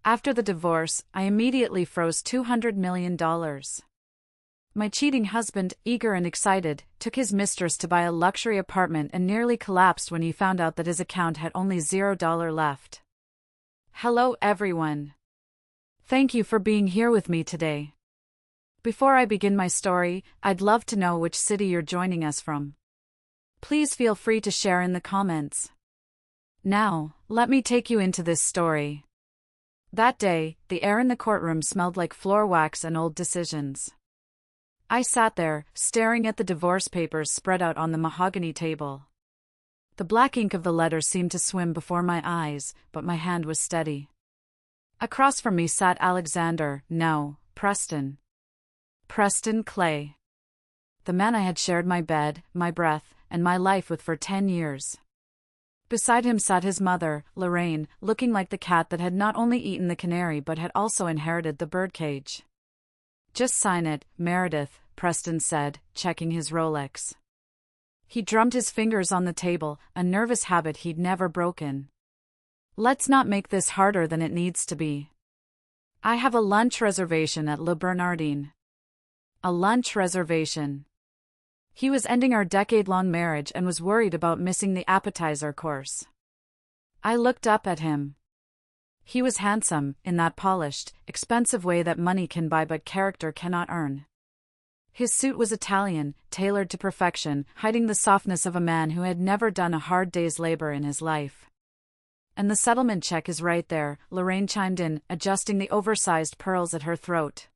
After the divorce, I immediately froze $200 million. My cheating husband, eager and excited, took his mistress to buy a luxury apartment and nearly collapsed when he found out that his account had only $0 left. Hello everyone. Thank you for being here with me today. Before I begin my story, I'd love to know which city you're joining us from. Please feel free to share in the comments. Now, let me take you into this story. That day, the air in the courtroom smelled like floor wax and old decisions. I sat there, staring at the divorce papers spread out on the mahogany table. The black ink of the letters seemed to swim before my eyes, but my hand was steady. Across from me sat Preston Clay. The man I had shared my bed, my breath, and my life with for 10 years. Beside him sat his mother, Lorraine, looking like the cat that had not only eaten the canary but had also inherited the birdcage. Just sign it, Meredith, Preston said, checking his Rolex. He drummed his fingers on the table, a nervous habit he'd never broken. Let's not make this harder than it needs to be. I have a lunch reservation at Le Bernardin. A lunch reservation. He was ending our decade-long marriage and was worried about missing the appetizer course. I looked up at him. He was handsome, in that polished, expensive way that money can buy but character cannot earn. His suit was Italian, tailored to perfection, hiding the softness of a man who had never done a hard day's labor in his life. And the settlement check is right there, Lorraine chimed in, adjusting the oversized pearls at her throat.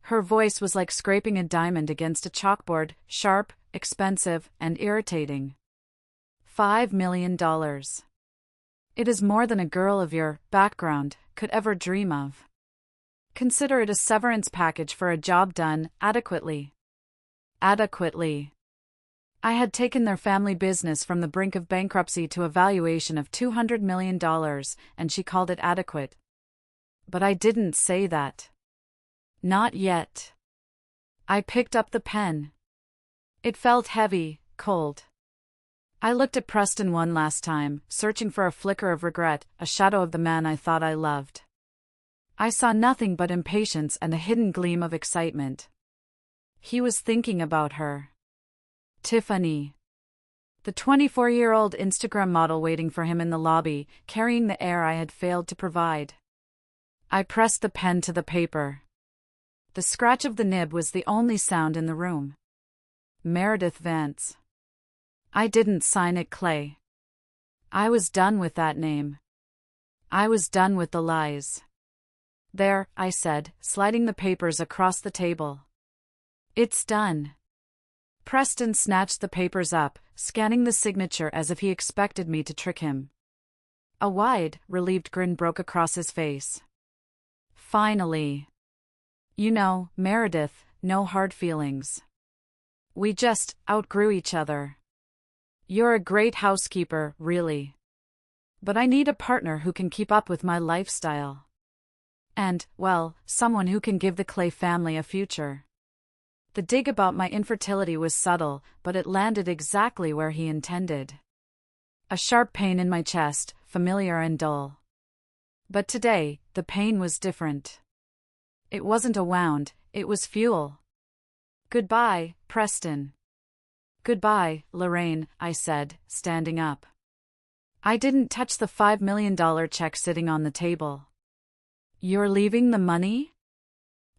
Her voice was like scraping a diamond against a chalkboard, sharp, expensive, and irritating. $5 million. It is more than a girl of your background could ever dream of. Consider it a severance package for a job done adequately. Adequately. I had taken their family business from the brink of bankruptcy to a valuation of $200 million, and she called it adequate. But I didn't say that. Not yet. I picked up the pen. It felt heavy, cold. I looked at Preston one last time, searching for a flicker of regret, a shadow of the man I thought I loved. I saw nothing but impatience and a hidden gleam of excitement. He was thinking about her. Tiffany. The 24-year-old Instagram model waiting for him in the lobby, carrying the air I had failed to provide. I pressed the pen to the paper. The scratch of the nib was the only sound in the room. Meredith Vance. I didn't sign it, Clay. I was done with that name. I was done with the lies. There, I said, sliding the papers across the table. It's done. Preston snatched the papers up, scanning the signature as if he expected me to trick him. A wide, relieved grin broke across his face. Finally. You know, Meredith, no hard feelings. We just outgrew each other. You're a great housekeeper, really. But I need a partner who can keep up with my lifestyle. And, well, someone who can give the Clay family a future. The dig about my infertility was subtle, but it landed exactly where he intended. A sharp pain in my chest, familiar and dull. But today, the pain was different. It wasn't a wound, it was fuel. Goodbye, Preston. Goodbye, Lorraine, I said, standing up. I didn't touch the $5 million check sitting on the table. You're leaving the money?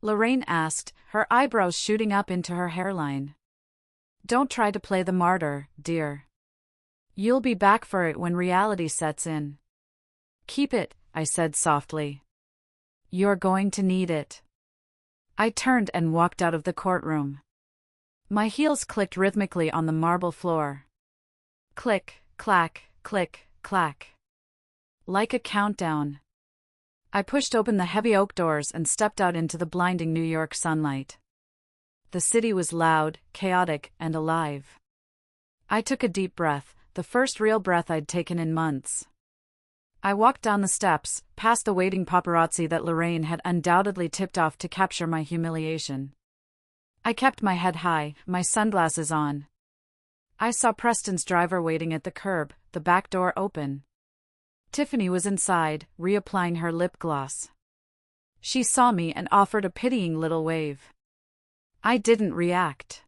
Lorraine asked, her eyebrows shooting up into her hairline. Don't try to play the martyr, dear. You'll be back for it when reality sets in. Keep it, I said softly. You're going to need it. I turned and walked out of the courtroom. My heels clicked rhythmically on the marble floor. Click, clack, click, clack. Like a countdown. I pushed open the heavy oak doors and stepped out into the blinding New York sunlight. The city was loud, chaotic, and alive. I took a deep breath, the first real breath I'd taken in months. I walked down the steps, past the waiting paparazzi that Lorraine had undoubtedly tipped off to capture my humiliation. I kept my head high, my sunglasses on. I saw Preston's driver waiting at the curb, the back door open. Tiffany was inside, reapplying her lip gloss. She saw me and offered a pitying little wave. I didn't react.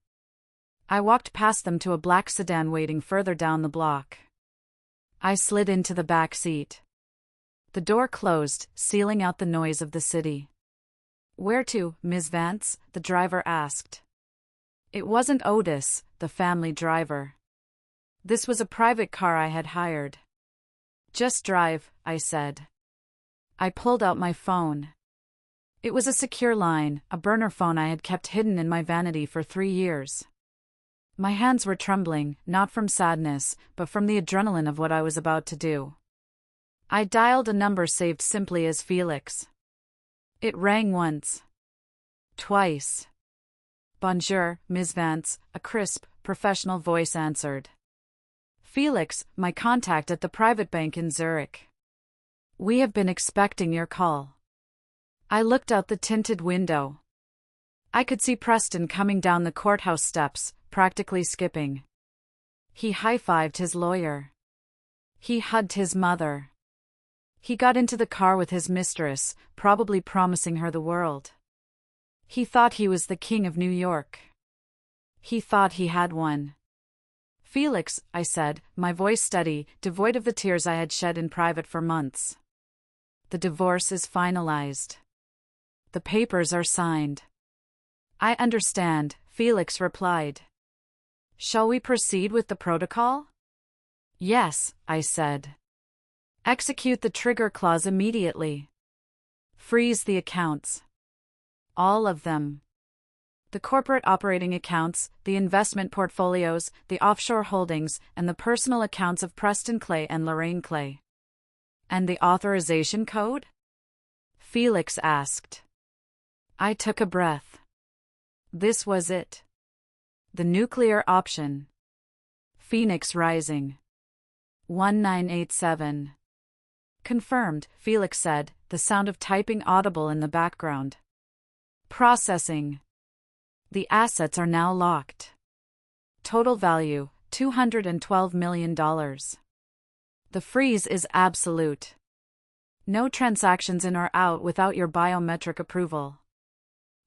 I walked past them to a black sedan waiting further down the block. I slid into the back seat. The door closed, sealing out the noise of the city. "Where to, Ms. Vance?" the driver asked. It wasn't Otis, the family driver. This was a private car I had hired. "Just drive," I said. I pulled out my phone. It was a secure line, a burner phone I had kept hidden in my vanity for 3 years. My hands were trembling, not from sadness, but from the adrenaline of what I was about to do. I dialed a number saved simply as Felix. It rang once. Twice. "Bonjour, Ms. Vance," a crisp, professional voice answered. "Felix, my contact at the private bank in Zurich. We have been expecting your call." I looked out the tinted window. I could see Preston coming down the courthouse steps, practically skipping. He high-fived his lawyer. He hugged his mother. He got into the car with his mistress, probably promising her the world. He thought he was the king of New York. He thought he had won. "Felix," I said, my voice steady, devoid of the tears I had shed in private for months. "The divorce is finalized. The papers are signed." "I understand," Felix replied. "Shall we proceed with the protocol?" "Yes," I said. "Execute the trigger clause immediately. Freeze the accounts. All of them. The corporate operating accounts, the investment portfolios, the offshore holdings, and the personal accounts of Preston Clay and Lorraine Clay." "And the authorization code?" Felix asked. I took a breath. This was it. The nuclear option. Phoenix Rising. 1987. "Confirmed," Felix said, the sound of typing audible in the background. "Processing. The assets are now locked. Total value, $212 million. The freeze is absolute. No transactions in or out without your biometric approval."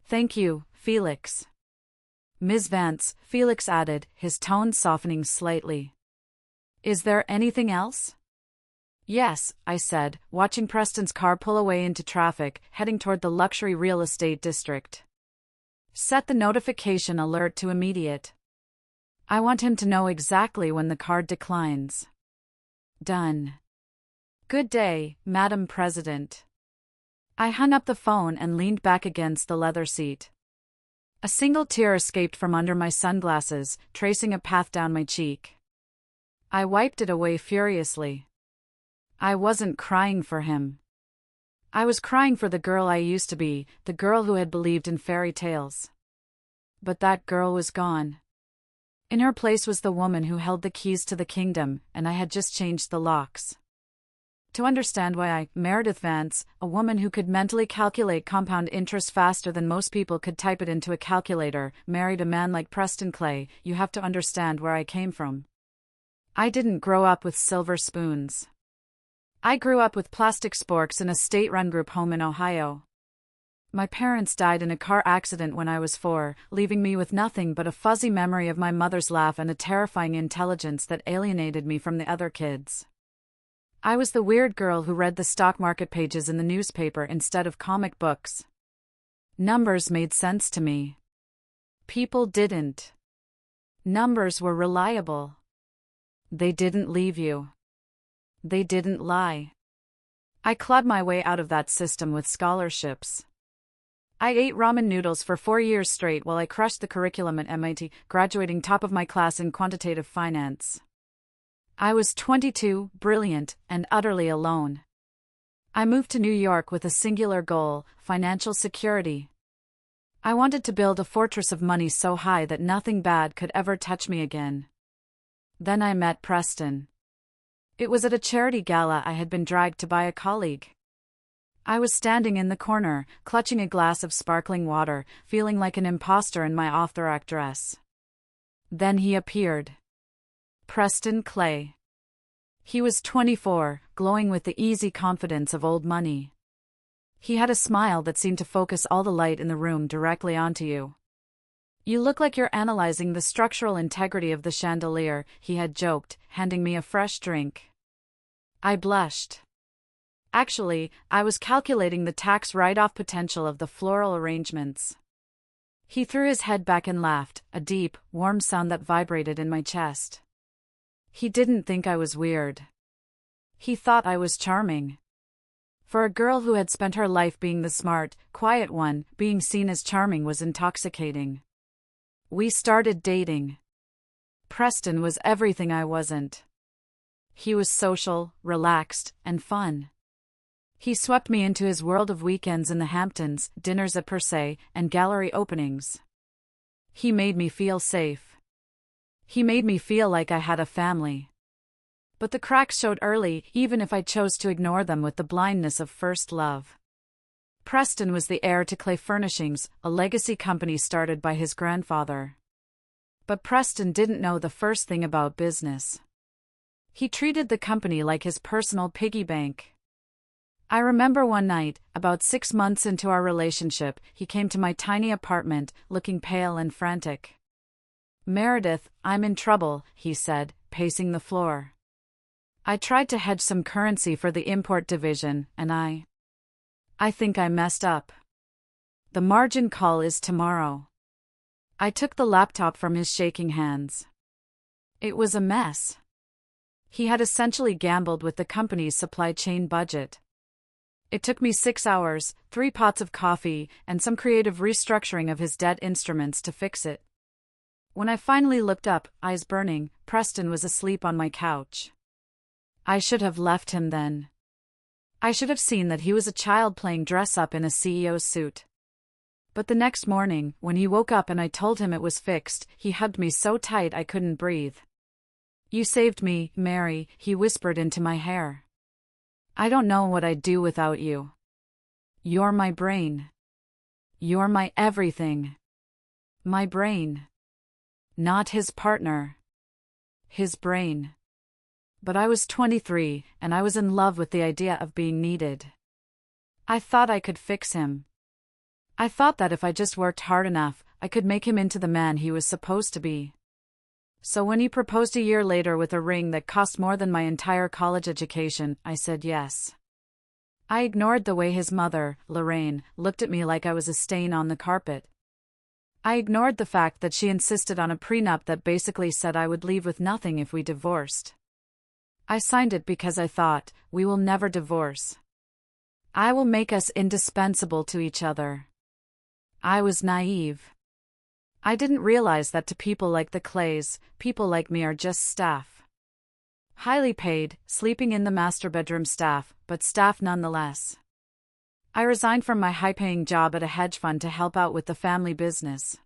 "Thank you, Felix." "Ms. Vance," Felix added, his tone softening slightly. "Is there anything else?" "Yes," I said, watching Preston's car pull away into traffic, heading toward the luxury real estate district. "Set the notification alert to immediate. I want him to know exactly when the card declines." "Done." "Good day, Madam President." I hung up the phone and leaned back against the leather seat. A single tear escaped from under my sunglasses, tracing a path down my cheek. I wiped it away furiously. I wasn't crying for him. I was crying for the girl I used to be, the girl who had believed in fairy tales. But that girl was gone. In her place was the woman who held the keys to the kingdom, and I had just changed the locks. To understand why I, Meredith Vance, a woman who could mentally calculate compound interest faster than most people could type it into a calculator, married a man like Preston Clay, you have to understand where I came from. I didn't grow up with silver spoons. I grew up with plastic sporks in a state-run group home in Ohio. My parents died in a car accident when I was 4, leaving me with nothing but a fuzzy memory of my mother's laugh and a terrifying intelligence that alienated me from the other kids. I was the weird girl who read the stock market pages in the newspaper instead of comic books. Numbers made sense to me. People didn't. Numbers were reliable. They didn't leave you. They didn't lie. I clawed my way out of that system with scholarships. I ate ramen noodles for 4 years straight while I crushed the curriculum at MIT, graduating top of my class in quantitative finance. I was 22, brilliant, and utterly alone. I moved to New York with a singular goal: financial security. I wanted to build a fortress of money so high that nothing bad could ever touch me again. Then I met Preston. It was at a charity gala I had been dragged to by a colleague. I was standing in the corner, clutching a glass of sparkling water, feeling like an imposter in my off-the-rack dress. Then he appeared. Preston Clay. He was 24, glowing with the easy confidence of old money. He had a smile that seemed to focus all the light in the room directly onto you. "You look like you're analyzing the structural integrity of the chandelier," he had joked, handing me a fresh drink. I blushed. Actually, I was calculating the tax write-off potential of the floral arrangements. He threw his head back and laughed, a deep, warm sound that vibrated in my chest. He didn't think I was weird. He thought I was charming. For a girl who had spent her life being the smart, quiet one, being seen as charming was intoxicating. We started dating. Preston was everything I wasn't. He was social, relaxed, and fun. He swept me into his world of weekends in the Hamptons, dinners at Per Se, and gallery openings. He made me feel safe. He made me feel like I had a family. But the cracks showed early, even if I chose to ignore them with the blindness of first love. Preston was the heir to Clay Furnishings, a legacy company started by his grandfather. But Preston didn't know the first thing about business. He treated the company like his personal piggy bank. I remember one night, about 6 months into our relationship, he came to my tiny apartment, looking pale and frantic. "Meredith, I'm in trouble," he said, pacing the floor. "I tried to hedge some currency for the import division, and I think I messed up. The margin call is tomorrow." I took the laptop from his shaking hands. It was a mess. He had essentially gambled with the company's supply chain budget. It took me 6 hours, 3 pots of coffee, and some creative restructuring of his debt instruments to fix it. When I finally looked up, eyes burning, Preston was asleep on my couch. I should have left him then. I should have seen that he was a child playing dress-up in a CEO's suit. But the next morning, when he woke up and I told him it was fixed, he hugged me so tight I couldn't breathe. "You saved me, Mary," he whispered into my hair. "I don't know what I'd do without you. You're my brain. You're my everything." My brain. Not his partner. His brain. But I was 23, and I was in love with the idea of being needed. I thought I could fix him. I thought that if I just worked hard enough, I could make him into the man he was supposed to be. So when he proposed a year later with a ring that cost more than my entire college education, I said yes. I ignored the way his mother, Lorraine, looked at me like I was a stain on the carpet. I ignored the fact that she insisted on a prenup that basically said I would leave with nothing if we divorced. I signed it because I thought, we will never divorce. I will make us indispensable to each other. I was naive. I didn't realize that to people like the Clays, people like me are just staff. Highly paid, sleeping in the master bedroom staff, but staff nonetheless. I resigned from my high-paying job at a hedge fund to help out with the family business.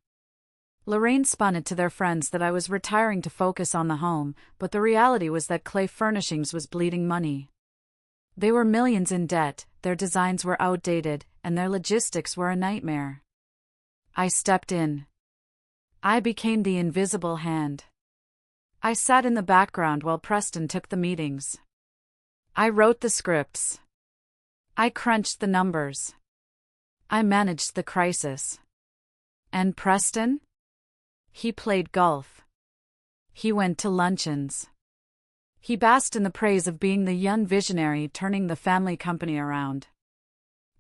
Lorraine spun it to their friends that I was retiring to focus on the home, but the reality was that Clay Furnishings was bleeding money. They were millions in debt, their designs were outdated, and their logistics were a nightmare. I stepped in. I became the invisible hand. I sat in the background while Preston took the meetings. I wrote the scripts. I crunched the numbers. I managed the crisis. And Preston? He played golf. He went to luncheons. He basked in the praise of being the young visionary turning the family company around.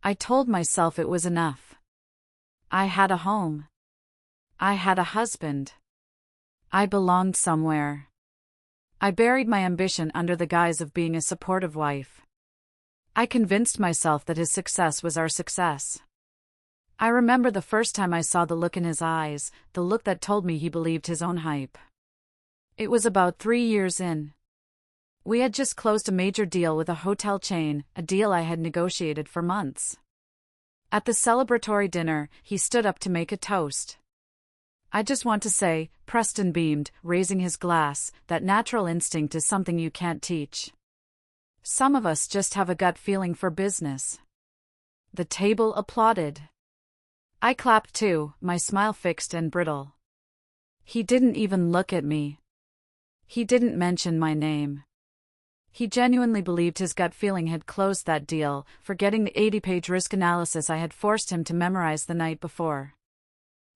I told myself it was enough. I had a home. I had a husband. I belonged somewhere. I buried my ambition under the guise of being a supportive wife. I convinced myself that his success was our success. I remember the first time I saw the look in his eyes, the look that told me he believed his own hype. It was about 3 years in. We had just closed a major deal with a hotel chain, a deal I had negotiated for months. At the celebratory dinner, he stood up to make a toast. "I just want to say," Preston beamed, raising his glass, "that natural instinct is something you can't teach. Some of us just have a gut feeling for business." The table applauded. I clapped too, my smile fixed and brittle. He didn't even look at me. He didn't mention my name. He genuinely believed his gut feeling had closed that deal, forgetting the 80-page risk analysis I had forced him to memorize the night before.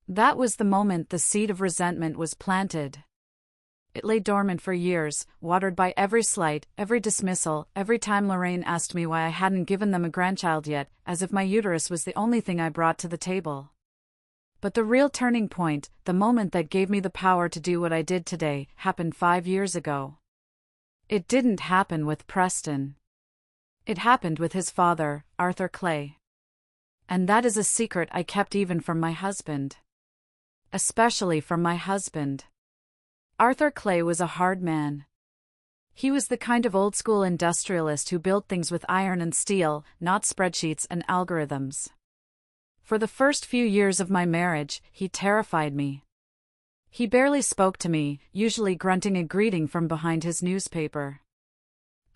That was the moment the seed of resentment was planted. It lay dormant for years, watered by every slight, every dismissal, every time Lorraine asked me why I hadn't given them a grandchild yet, as if my uterus was the only thing I brought to the table. But the real turning point, the moment that gave me the power to do what I did today, happened 5 years ago. It didn't happen with Preston. It happened with his father, Arthur Clay. And that is a secret I kept even from my husband. Especially from my husband. Arthur Clay was a hard man. He was the kind of old-school industrialist who built things with iron and steel, not spreadsheets and algorithms. For the first few years of my marriage, he terrified me. He barely spoke to me, usually grunting a greeting from behind his newspaper.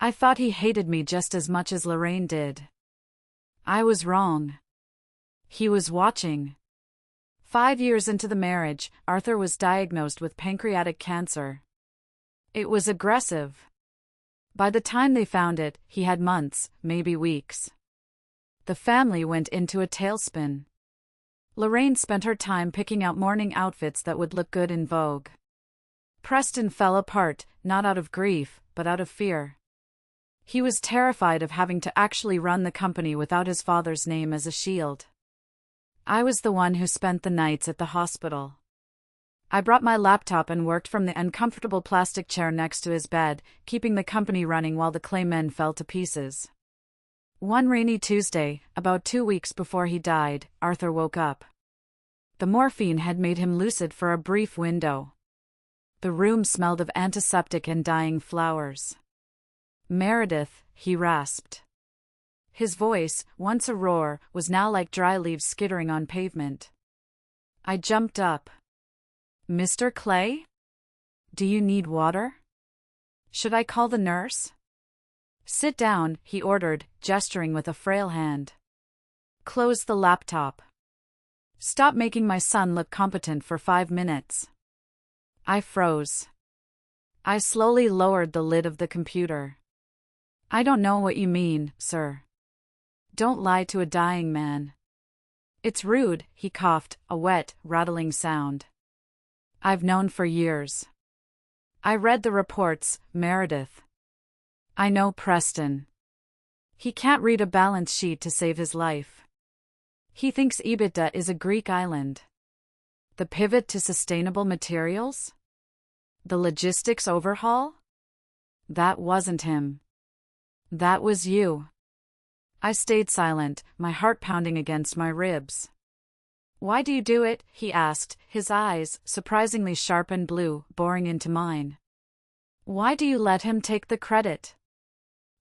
I thought he hated me just as much as Lorraine did. I was wrong. He was watching. 5 years into the marriage, Arthur was diagnosed with pancreatic cancer. It was aggressive. By the time they found it, he had months, maybe weeks. The family went into a tailspin. Lorraine spent her time picking out mourning outfits that would look good in Vogue. Preston fell apart, not out of grief, but out of fear. He was terrified of having to actually run the company without his father's name as a shield. I was the one who spent the nights at the hospital. I brought my laptop and worked from the uncomfortable plastic chair next to his bed, keeping the company running while the Clay men fell to pieces. One rainy Tuesday, about 2 weeks before he died, Arthur woke up. The morphine had made him lucid for a brief window. The room smelled of antiseptic and dying flowers. "Meredith," he rasped. His voice, once a roar, was now like dry leaves skittering on pavement. I jumped up. "Mr. Clay? Do you need water? Should I call the nurse?" "Sit down," he ordered, gesturing with a frail hand. "Close the laptop. Stop making my son look competent for 5 minutes." I froze. I slowly lowered the lid of the computer. "I don't know what you mean, sir. Don't lie to a dying man." "It's rude," he coughed, a wet, rattling sound. "I've known for years. I read the reports, Meredith. I know Preston. He can't read a balance sheet to save his life. He thinks EBITDA is a Greek island. The pivot to sustainable materials? The logistics overhaul? That wasn't him. That was you." I stayed silent, my heart pounding against my ribs. "Why do you do it?" he asked, his eyes, surprisingly sharp and blue, boring into mine. "Why do you let him take the credit?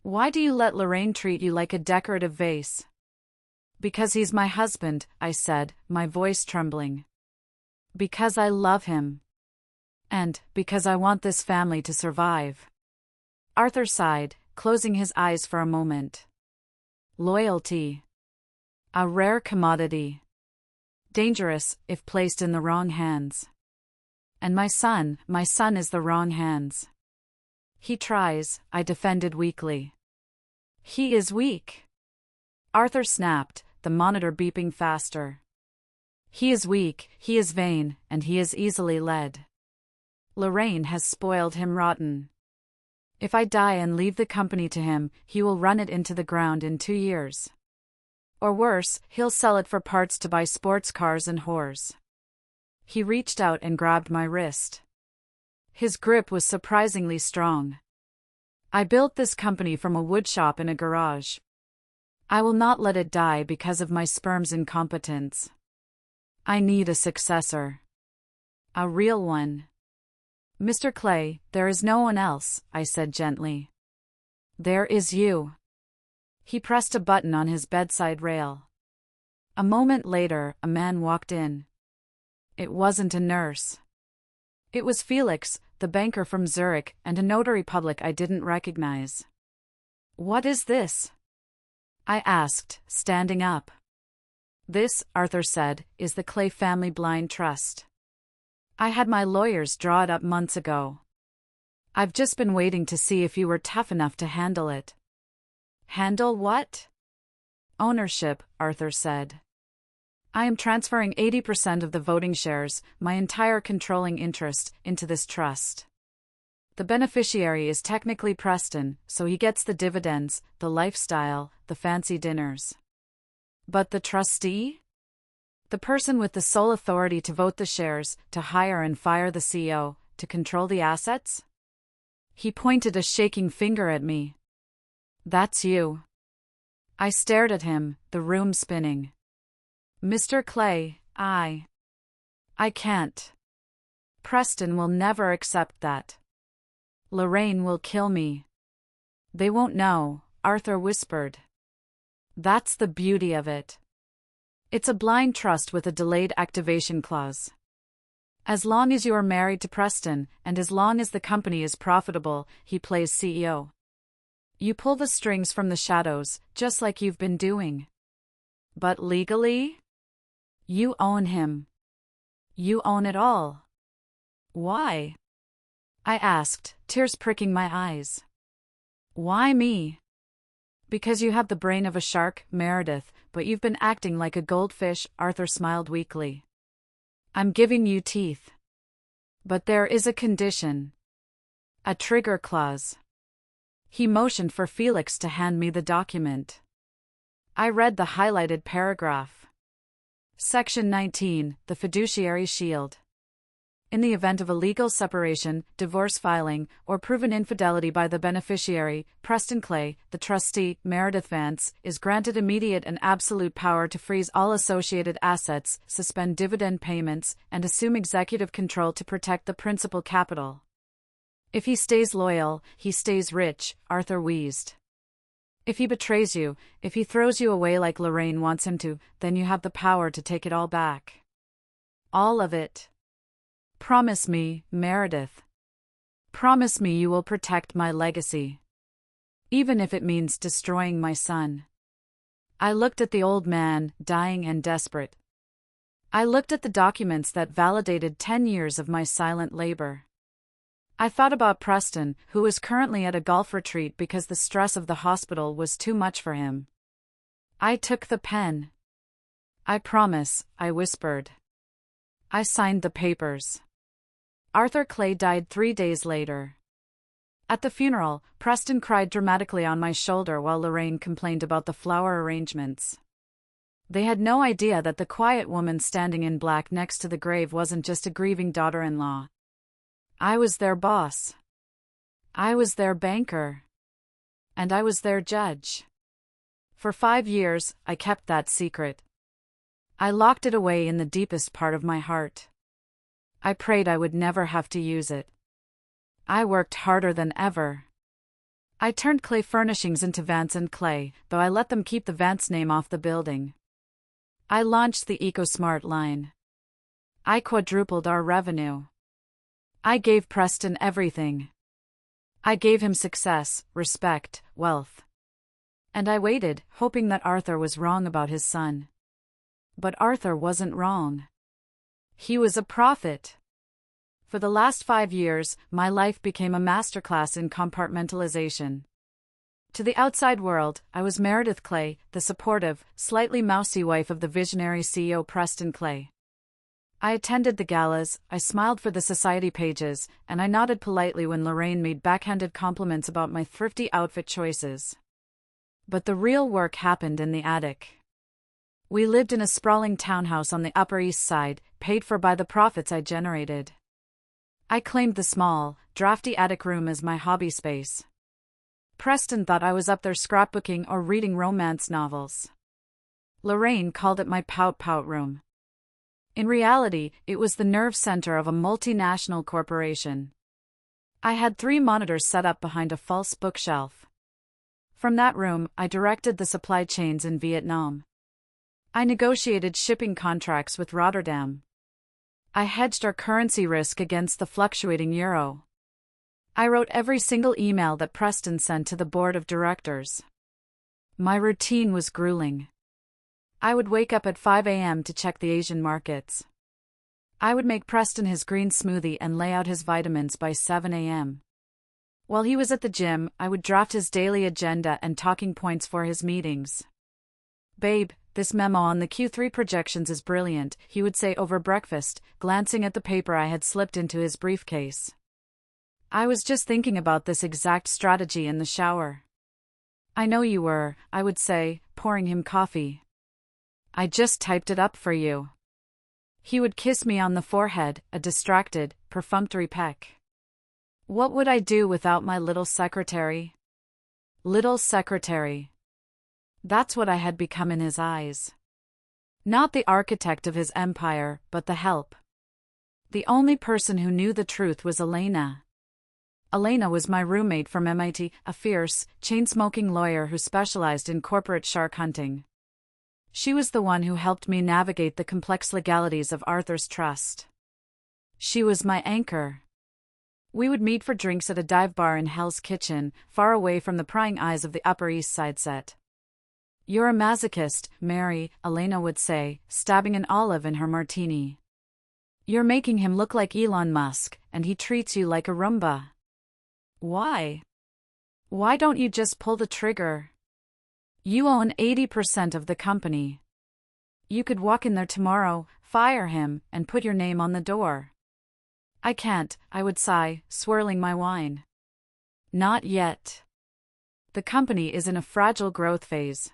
Why do you let Lorraine treat you like a decorative vase?" "Because he's my husband," I said, my voice trembling. "Because I love him. And because I want this family to survive." Arthur sighed, closing his eyes for a moment. "Loyalty. A rare commodity. Dangerous, if placed in the wrong hands. And my son is the wrong hands." "He tries," I defended weakly. "He is weak." Arthur snapped, the monitor beeping faster. "He is weak, he is vain, and he is easily led. Lorraine has spoiled him rotten. If I die and leave the company to him, he will run it into the ground in 2 years. Or worse, he'll sell it for parts to buy sports cars and whores." He reached out and grabbed my wrist. His grip was surprisingly strong. "I built this company from a woodshop in a garage. I will not let it die because of my sperm's incompetence. I need a successor. A real one." "Mr. Clay, there is no one else," I said gently. "There is you." He pressed a button on his bedside rail. A moment later, a man walked in. It wasn't a nurse. It was Felix, the banker from Zurich, and a notary public I didn't recognize. "What is this?" I asked, standing up. "This," Arthur said, "is the Clay Family Blind Trust. I had my lawyers draw it up months ago. I've just been waiting to see if you were tough enough to handle it. Handle what? Ownership, Arthur said. I am transferring 80% of the voting shares, my entire controlling interest, into this trust. The beneficiary is technically Preston, so he gets the dividends, the lifestyle, the fancy dinners. But the trustee? The person with the sole authority to vote the shares, to hire and fire the CEO, to control the assets? He pointed a shaking finger at me. That's you. I stared at him, the room spinning. Mr. Clay, I can't. Preston will never accept that. Lorraine will kill me. They won't know, Arthur whispered. That's the beauty of it. It's a blind trust with a delayed activation clause. As long as you are married to Preston, and as long as the company is profitable, he plays CEO. You pull the strings from the shadows, just like you've been doing. But legally? You own him. You own it all. Why? I asked, tears pricking my eyes. Why me? Because you have the brain of a shark, Meredith, but you've been acting like a goldfish, Arthur smiled weakly. I'm giving you teeth. But there is a condition. A trigger clause. He motioned for Felix to hand me the document. I read the highlighted paragraph. Section 19, the fiduciary shield. In the event of a legal separation, divorce filing, or proven infidelity by the beneficiary, Preston Clay, the trustee, Meredith Vance, is granted immediate and absolute power to freeze all associated assets, suspend dividend payments, and assume executive control to protect the principal capital. If he stays loyal, he stays rich, Arthur wheezed. If he betrays you, if he throws you away like Lorraine wants him to, then you have the power to take it all back. All of it. Promise me, Meredith. Promise me you will protect my legacy. Even if it means destroying my son. I looked at the old man, dying and desperate. I looked at the documents that validated 10 years of my silent labor. I thought about Preston, who is currently at a golf retreat because the stress of the hospital was too much for him. I took the pen. I promise, I whispered. I signed the papers. Arthur Clay died 3 days later. At the funeral, Preston cried dramatically on my shoulder while Lorraine complained about the flower arrangements. They had no idea that the quiet woman standing in black next to the grave wasn't just a grieving daughter-in-law. I was their boss. I was their banker. And I was their judge. For 5 years, I kept that secret. I locked it away in the deepest part of my heart. I prayed I would never have to use it. I worked harder than ever. I turned Clay Furnishings into Vance and Clay, though I let them keep the Vance name off the building. I launched the EcoSmart line. I quadrupled our revenue. I gave Preston everything. I gave him success, respect, wealth. And I waited, hoping that Arthur was wrong about his son. But Arthur wasn't wrong. He was a prophet. For the last 5 years, my life became a masterclass in compartmentalization. To the outside world, I was Meredith Clay, the supportive, slightly mousy wife of the visionary CEO Preston Clay. I attended the galas, I smiled for the society pages, and I nodded politely when Lorraine made backhanded compliments about my thrifty outfit choices. But the real work happened in the attic. We lived in a sprawling townhouse on the Upper East Side, paid for by the profits I generated. I claimed the small, drafty attic room as my hobby space. Preston thought I was up there scrapbooking or reading romance novels. Lorraine called it my pout-pout room. In reality, it was the nerve center of a multinational corporation. I had 3 monitors set up behind a false bookshelf. From that room, I directed the supply chains in Vietnam. I negotiated shipping contracts with Rotterdam. I hedged our currency risk against the fluctuating euro. I wrote every single email that Preston sent to the board of directors. My routine was grueling. I would wake up at 5 a.m. to check the Asian markets. I would make Preston his green smoothie and lay out his vitamins by 7 a.m. While he was at the gym, I would draft his daily agenda and talking points for his meetings. "Babe, this memo on the Q3 projections is brilliant," he would say over breakfast, glancing at the paper I had slipped into his briefcase. "I was just thinking about this exact strategy in the shower." "I know you were," I would say, pouring him coffee. "I just typed it up for you." He would kiss me on the forehead, a distracted, perfunctory peck. What would I do without my little secretary? Little secretary. That's what I had become in his eyes. Not the architect of his empire, but the help. The only person who knew the truth was Elena. Elena was my roommate from MIT, a fierce, chain-smoking lawyer who specialized in corporate shark hunting. She was the one who helped me navigate the complex legalities of Arthur's trust. She was my anchor. We would meet for drinks at a dive bar in Hell's Kitchen, far away from the prying eyes of the Upper East Side set. "You're a masochist, Mary," Elena would say, stabbing an olive in her martini. "You're making him look like Elon Musk, and he treats you like a Roomba. Why? Why don't you just pull the trigger? You own 80% of the company. You could walk in there tomorrow, fire him, and put your name on the door." "I can't," I would sigh, swirling my wine. "Not yet. The company is in a fragile growth phase.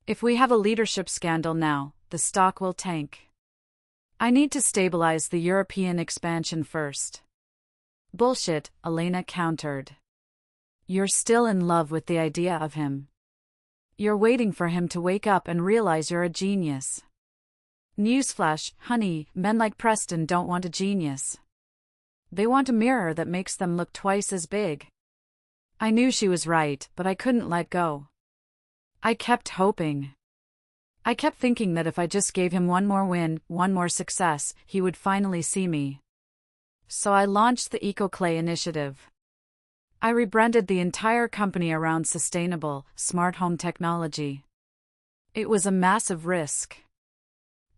If we have a leadership scandal now, the stock will tank. I need to stabilize the European expansion first." "Bullshit," Elena countered. "You're still in love with the idea of him. You're waiting for him to wake up and realize you're a genius. Newsflash, honey, men like Preston don't want a genius. They want a mirror that makes them look twice as big." I knew she was right, but I couldn't let go. I kept hoping. I kept thinking that if I just gave him one more win, one more success, he would finally see me. So I launched the EcoClay initiative. I rebranded the entire company around sustainable, smart home technology. It was a massive risk.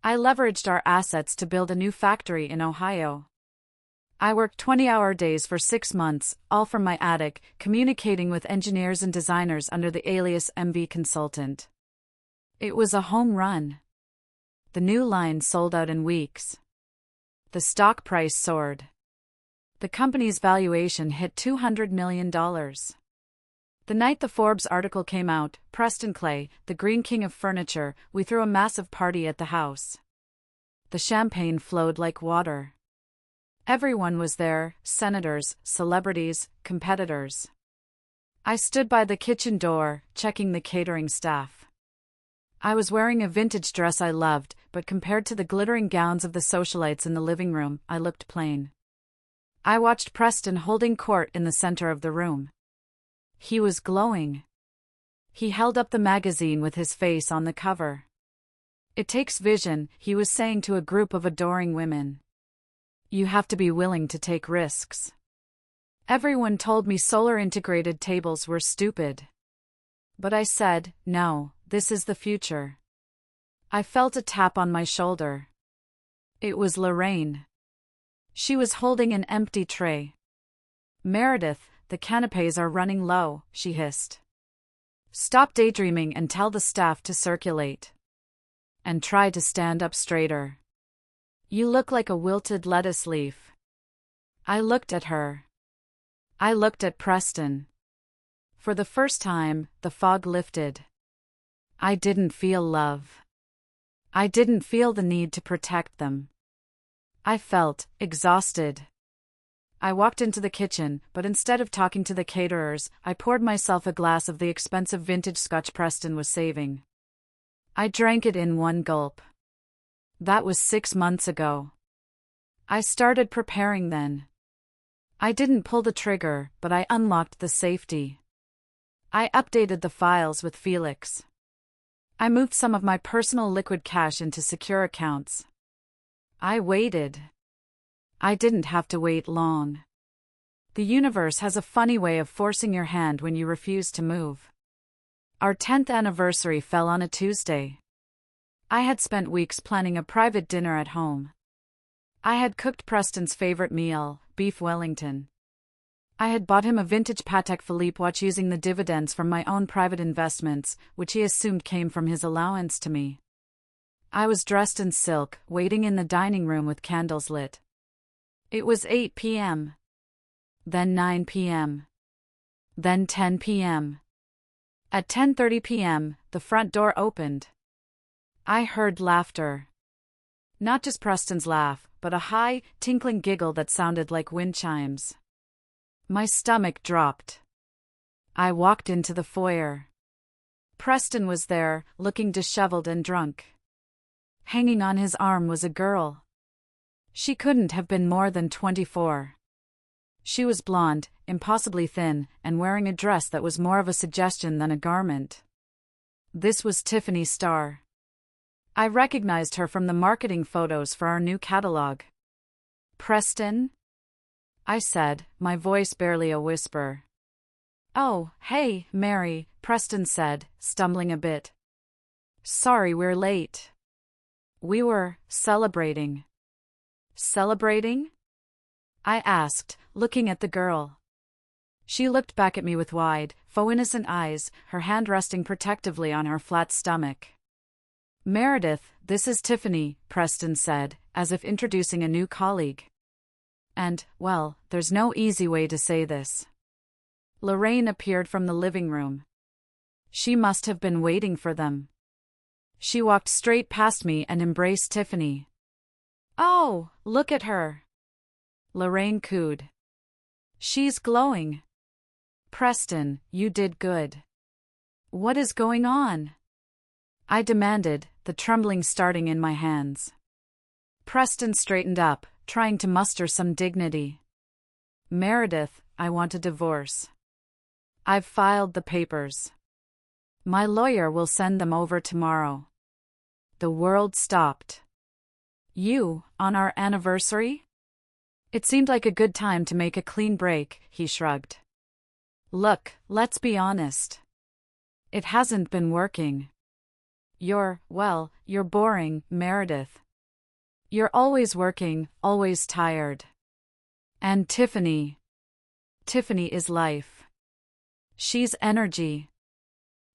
I leveraged our assets to build a new factory in Ohio. I worked 20-hour days for 6 months, all from my attic, communicating with engineers and designers under the alias MV Consultant. It was a home run. The new line sold out in weeks. The stock price soared. The company's valuation hit $200 million. The night the Forbes article came out, Preston Clay, the Green King of Furniture, we threw a massive party at the house. The champagne flowed like water. Everyone was there, senators, celebrities, competitors. I stood by the kitchen door, checking the catering staff. I was wearing a vintage dress I loved, but compared to the glittering gowns of the socialites in the living room, I looked plain. I watched Preston holding court in the center of the room. He was glowing. He held up the magazine with his face on the cover. "It takes vision," he was saying to a group of adoring women. "You have to be willing to take risks." Everyone told me solar-integrated tables were stupid. But I said, no, this is the future. I felt a tap on my shoulder. It was Lorraine. She was holding an empty tray. "Meredith, the canapes are running low," she hissed. "Stop daydreaming and tell the staff to circulate. And try to stand up straighter. You look like a wilted lettuce leaf." I looked at her. I looked at Preston. For the first time, the fog lifted. I didn't feel love. I didn't feel the need to protect them. I felt exhausted. I walked into the kitchen, but instead of talking to the caterers, I poured myself a glass of the expensive vintage scotch Preston was saving. I drank it in one gulp. That was 6 months ago. I started preparing then. I didn't pull the trigger, but I unlocked the safety. I updated the files with Felix. I moved some of my personal liquid cash into secure accounts. I waited. I didn't have to wait long. The universe has a funny way of forcing your hand when you refuse to move. Our 10th anniversary fell on a Tuesday. I had spent weeks planning a private dinner at home. I had cooked Preston's favorite meal, beef Wellington. I had bought him a vintage Patek Philippe watch using the dividends from my own private investments, which he assumed came from his allowance to me. I was dressed in silk, waiting in the dining room with candles lit. It was 8 p.m. Then 9 p.m. Then 10 p.m. At 10:30 p.m., the front door opened. I heard laughter. Not just Preston's laugh, but a high, tinkling giggle that sounded like wind chimes. My stomach dropped. I walked into the foyer. Preston was there, looking disheveled and drunk. Hanging on his arm was a girl. She couldn't have been more than 24. She was blonde, impossibly thin, and wearing a dress that was more of a suggestion than a garment. This was Tiffany Starr. I recognized her from the marketing photos for our new catalog. "Preston?" I said, my voice barely a whisper. "Oh, hey, Mary," Preston said, stumbling a bit. "Sorry we're late. We were celebrating." "Celebrating?" I asked, looking at the girl. She looked back at me with wide, faux innocent eyes, her hand resting protectively on her flat stomach. "Meredith, this is Tiffany," Preston said, as if introducing a new colleague. And, well, there's no easy way to say this. Lorraine appeared from the living room. She must have been waiting for them. She walked straight past me and embraced Tiffany. "Oh, look at her," Lorraine cooed. "She's glowing." "Preston, you did good." "What is going on?" I demanded, the trembling starting in my hands. Preston straightened up, trying to muster some dignity. "Meredith, I want a divorce. I've filed the papers. My lawyer will send them over tomorrow." The world stopped. "You, on our anniversary?" It seemed like a good time to make a clean break, he shrugged. "Look, let's be honest. It hasn't been working. You're boring, Meredith. You're always working, always tired. And Tiffany is life. She's energy."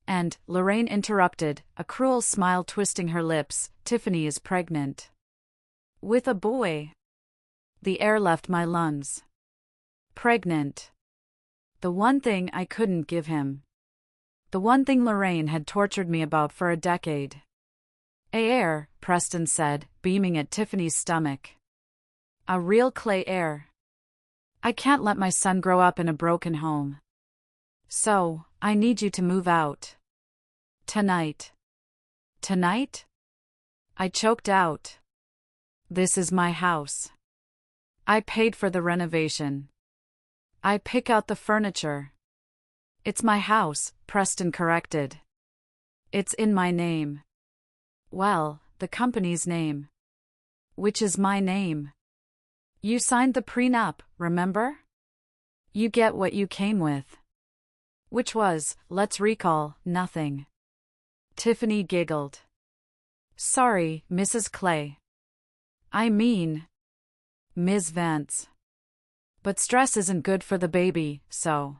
And, Lorraine interrupted, a cruel smile twisting her lips, "Tiffany is pregnant. With a boy." The air left my lungs. Pregnant. The one thing I couldn't give him. The one thing Lorraine had tortured me about for a decade. "A heir," Preston said, beaming at Tiffany's stomach. "A real clay heir. I can't let my son grow up in a broken home. So, I need you to move out. Tonight." "Tonight?" I choked out. "This is my house. I paid for the renovation. I pick out the furniture." "It's my house," Preston corrected. "It's in my name." "Well, the company's name." "Which is my name. You signed the prenup, remember? You get what you came with." Which was, let's recall, nothing. Tiffany giggled. "Sorry, Mrs. Clay. I mean, Ms. Vance. But stress isn't good for the baby, so."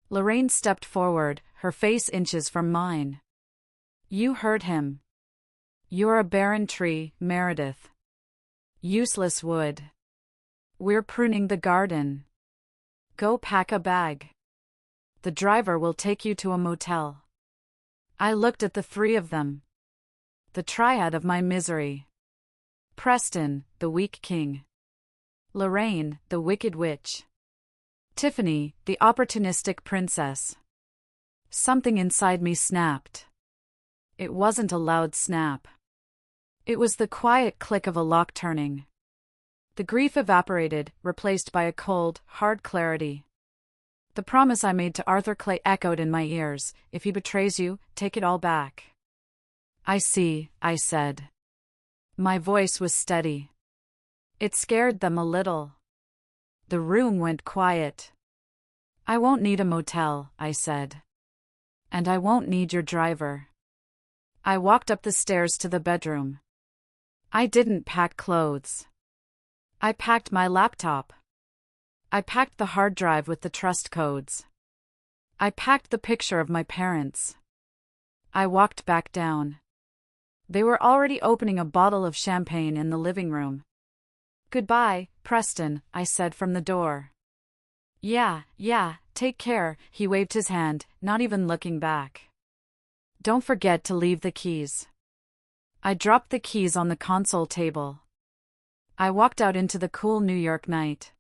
Lorraine stepped forward, her face inches from mine. "You heard him. You're a barren tree, Meredith. Useless wood. We're pruning the garden. Go pack a bag. The driver will take you to a motel." I looked at the three of them. The triad of my misery. Preston, the weak king. Lorraine, the wicked witch. Tiffany, the opportunistic princess. Something inside me snapped. It wasn't a loud snap. It was the quiet click of a lock turning. The grief evaporated, replaced by a cold, hard clarity. The promise I made to Arthur Clay echoed in my ears: "If he betrays you, take it all back." "I see," I said. My voice was steady. It scared them a little. The room went quiet. "I won't need a motel," I said. "And I won't need your driver." I walked up the stairs to the bedroom. I didn't pack clothes. I packed my laptop. I packed the hard drive with the trust codes. I packed the picture of my parents. I walked back down. They were already opening a bottle of champagne in the living room. "Goodbye, Preston," I said from the door. Yeah, take care," he waved his hand, not even looking back. "Don't forget to leave the keys." I dropped the keys on the console table. I walked out into the cool New York night.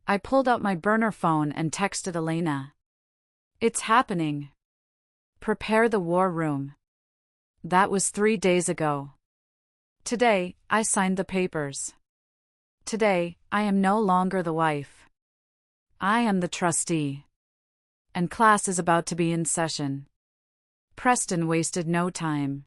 I pulled out my burner phone and texted Elena. "It's happening. Prepare the war room." That was 3 days ago. Today, I signed the papers. Today, I am no longer the wife. I am the trustee. And class is about to be in session. Preston wasted no time.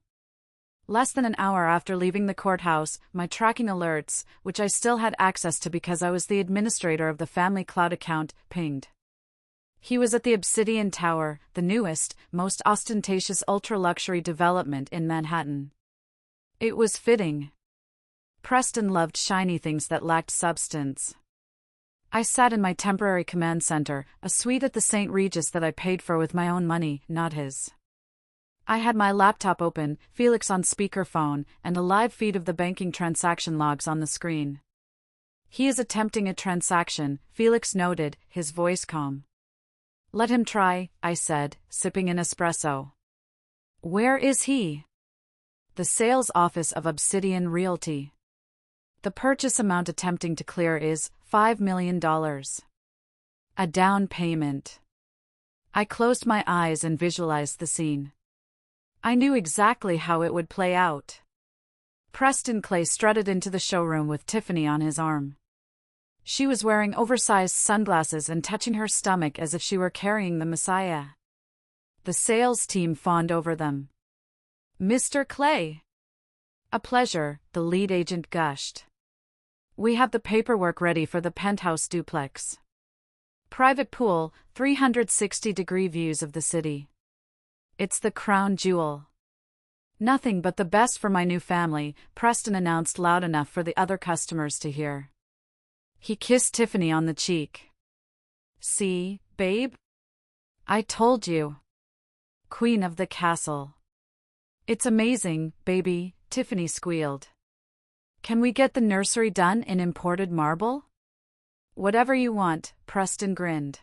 Less than an hour after leaving the courthouse, my tracking alerts, which I still had access to because I was the administrator of the family cloud account, pinged. He was at the Obsidian Tower, the newest, most ostentatious ultra-luxury development in Manhattan. It was fitting. Preston loved shiny things that lacked substance. I sat in my temporary command center, a suite at the St. Regis that I paid for with my own money, not his. I had my laptop open, Felix on speakerphone, and a live feed of the banking transaction logs on the screen. "He is attempting a transaction," Felix noted, his voice calm. "Let him try," I said, sipping an espresso. "Where is he?" "The sales office of Obsidian Realty. The purchase amount attempting to clear is $5 million. A down payment." I closed my eyes and visualized the scene. I knew exactly how it would play out. Preston Clay strutted into the showroom with Tiffany on his arm. She was wearing oversized sunglasses and touching her stomach as if she were carrying the Messiah. The sales team fawned over them. "Mr. Clay." "A pleasure," the lead agent gushed. "We have the paperwork ready for the Penthouse duplex. Private pool, 360-degree views of the city. It's the crown jewel." "Nothing but the best for my new family," Preston announced loud enough for the other customers to hear. He kissed Tiffany on the cheek. "See, babe? I told you. Queen of the castle." "It's amazing, baby," Tiffany squealed. "Can we get the nursery done in imported marble?" "Whatever you want," Preston grinned.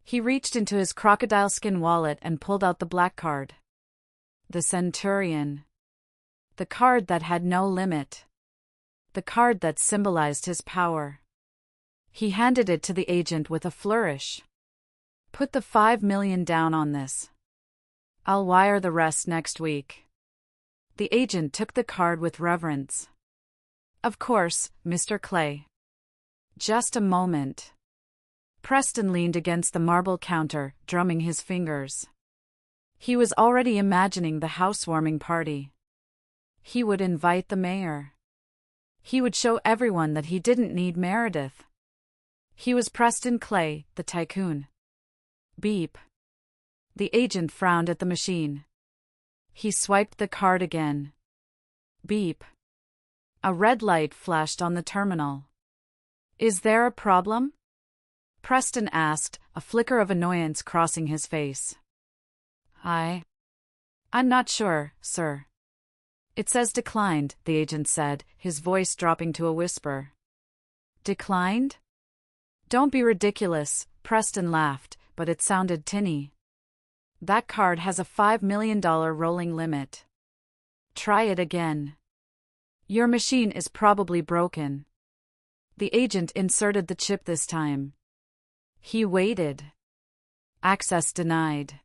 He reached into his crocodile skin wallet and pulled out the black card. The Centurion. The card that had no limit. The card that symbolized his power. He handed it to the agent with a flourish. "Put the $5 million down on this. I'll wire the rest next week." The agent took the card with reverence. "Of course, Mr. Clay." "Just a moment." Preston leaned against the marble counter, drumming his fingers. He was already imagining the housewarming party. He would invite the mayor. He would show everyone that he didn't need Meredith. He was Preston Clay, the tycoon. Beep. The agent frowned at the machine. He swiped the card again. Beep. A red light flashed on the terminal. "Is there a problem?" Preston asked, a flicker of annoyance crossing his face. I'm not sure, sir." "It says declined," the agent said, his voice dropping to a whisper. "Declined?" "Don't be ridiculous," Preston laughed, but it sounded tinny. "That card has a $5 million rolling limit. Try it again. Your machine is probably broken." The agent inserted the chip this time. He waited. Access denied.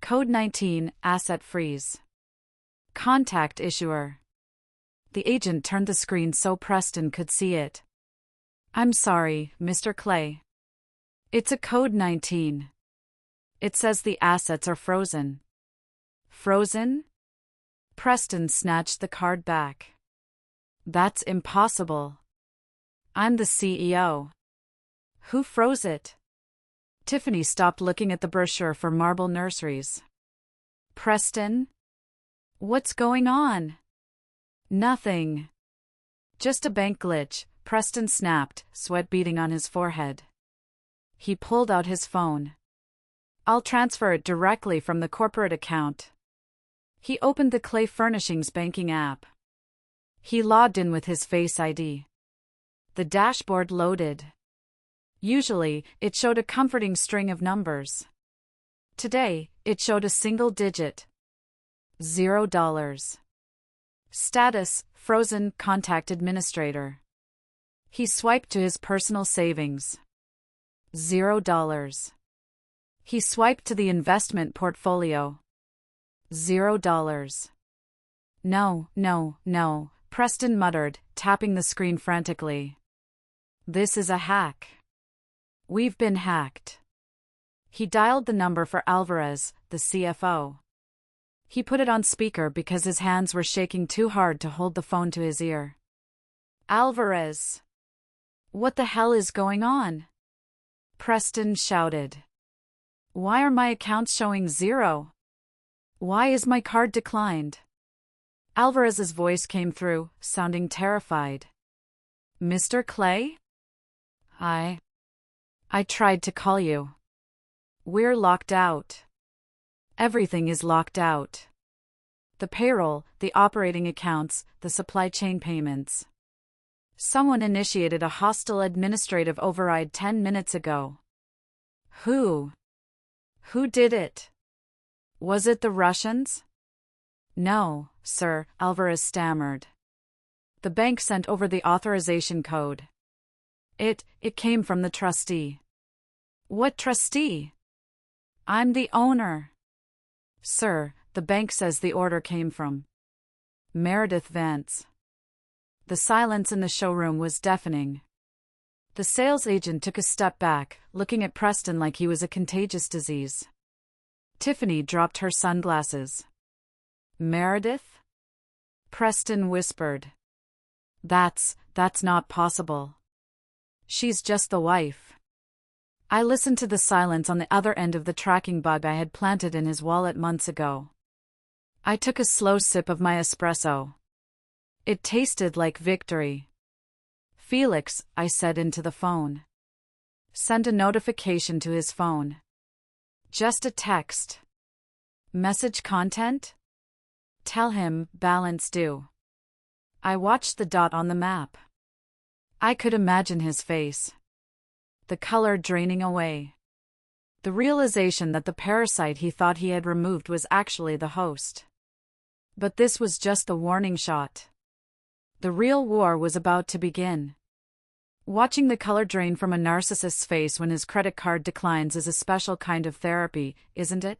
Code 19, asset freeze. Contact issuer. The agent turned the screen so Preston could see it. "I'm sorry, Mr. Clay. It's a code 19. It says the assets are frozen." "Frozen?" Preston snatched the card back. "That's impossible. I'm the CEO. Who froze it?" Tiffany stopped looking at the brochure for marble nurseries. "Preston? What's going on?" "Nothing. Just a bank glitch," Preston snapped, sweat beading on his forehead. He pulled out his phone. I'll transfer it directly from the corporate account. He opened the Clay Furnishings banking app. He logged in with his Face ID. The dashboard loaded. Usually, it showed a comforting string of numbers. Today, it showed a single digit. $0. Status, frozen, contact administrator. He swiped to his personal savings. $0. He swiped to the investment portfolio. $0. No, no, no, Preston muttered, tapping the screen frantically. This is a hack. We've been hacked. He dialed the number for Alvarez, the CFO. He put it on speaker because his hands were shaking too hard to hold the phone to his ear. Alvarez! What the hell is going on? Preston shouted. Why are my accounts showing 0? Why is my card declined? Alvarez's voice came through, sounding terrified. Mr. Clay? I tried to call you. We're locked out. Everything is locked out. The payroll, the operating accounts, the supply chain payments. Someone initiated a hostile administrative override 10 minutes ago. Who? Who did it? Was it the Russians? No, sir, Alvarez stammered. The bank sent over the authorization code. It came from the trustee. What trustee? I'm the owner. Sir, the bank says the order came from Meredith Vance. The silence in the showroom was deafening. The sales agent took a step back, looking at Preston like he was a contagious disease. Tiffany dropped her sunglasses. Meredith? Preston whispered. That's not possible. She's just the wife. I listened to the silence on the other end of the tracking bug I had planted in his wallet months ago. I took a slow sip of my espresso. It tasted like victory. Felix, I said into the phone. Send a notification to his phone. Just a text. Message content? Tell him, balance due. I watched the dot on the map. I could imagine his face. The color draining away. The realization that the parasite he thought he had removed was actually the host. But this was just the warning shot. The real war was about to begin. Watching the color drain from a narcissist's face when his credit card declines is a special kind of therapy, isn't it?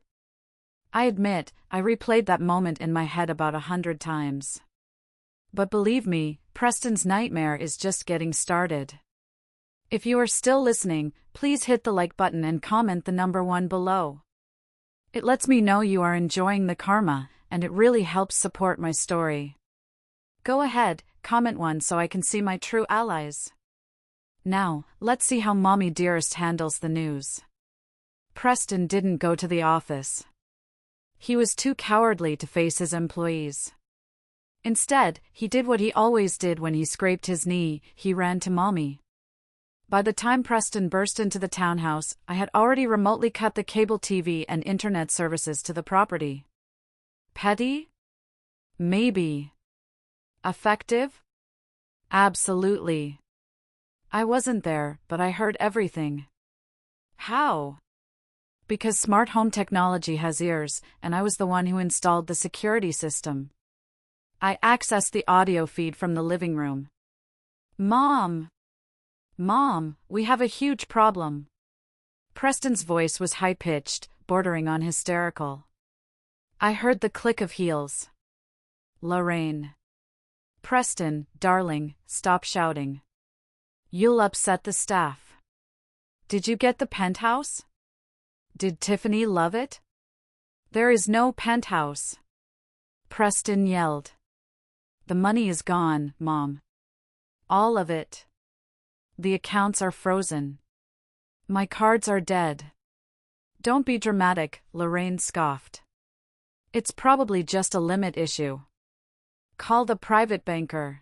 I admit, I replayed that moment in my head about 100 times. But believe me, Preston's nightmare is just getting started. If you are still listening, please hit the like button and comment the number 1 below. It lets me know you are enjoying the karma, and it really helps support my story. Go ahead, comment 1 so I can see my true allies. Now, let's see how Mommy Dearest handles the news. Preston didn't go to the office. He was too cowardly to face his employees. Instead, he did what he always did when he scraped his knee, he ran to Mommy. By the time Preston burst into the townhouse, I had already remotely cut the cable TV and internet services to the property. Petty? Maybe. Effective? Absolutely. I wasn't there, but I heard everything. How? Because smart home technology has ears, and I was the one who installed the security system. I accessed the audio feed from the living room. Mom! Mom, we have a huge problem. Preston's voice was high-pitched, bordering on hysterical. I heard the click of heels. Lorraine. Preston, darling, stop shouting. You'll upset the staff. Did you get the penthouse? Did Tiffany love it? There is no penthouse. Preston yelled. The money is gone, Mom. All of it. The accounts are frozen. My cards are dead. Don't be dramatic, Lorraine scoffed. It's probably just a limit issue. Call the private banker.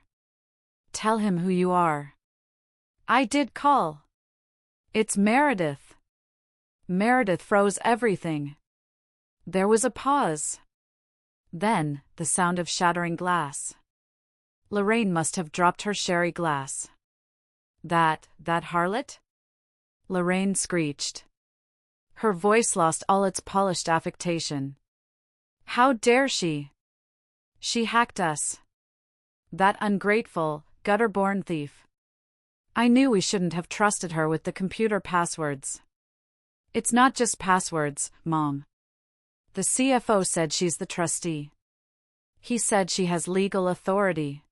Tell him who you are. I did call. It's Meredith. Meredith froze everything. There was a pause. Then, the sound of shattering glass. Lorraine must have dropped her sherry glass. That harlot? Lorraine screeched. Her voice lost all its polished affectation. How dare she? She hacked us. That ungrateful, gutter-born thief. I knew we shouldn't have trusted her with the computer passwords. It's not just passwords, Mom. The CFO said she's the trustee. He said she has legal authority.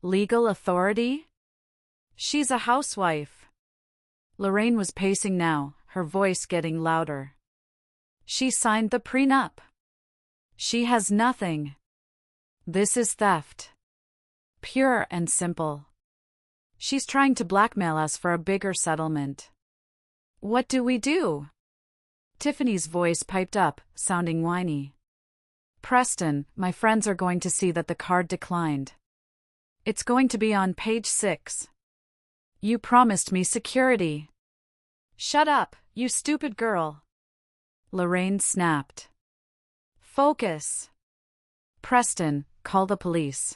Legal authority? She's a housewife. Lorraine was pacing now, her voice getting louder. She signed the prenup. She has nothing. This is theft. Pure and simple. She's trying to blackmail us for a bigger settlement. What do we do? Tiffany's voice piped up, sounding whiny. Preston, my friends are going to see that the card declined. It's going to be on page 6. You promised me security. Shut up, you stupid girl. Lorraine snapped. Focus. Preston, call the police.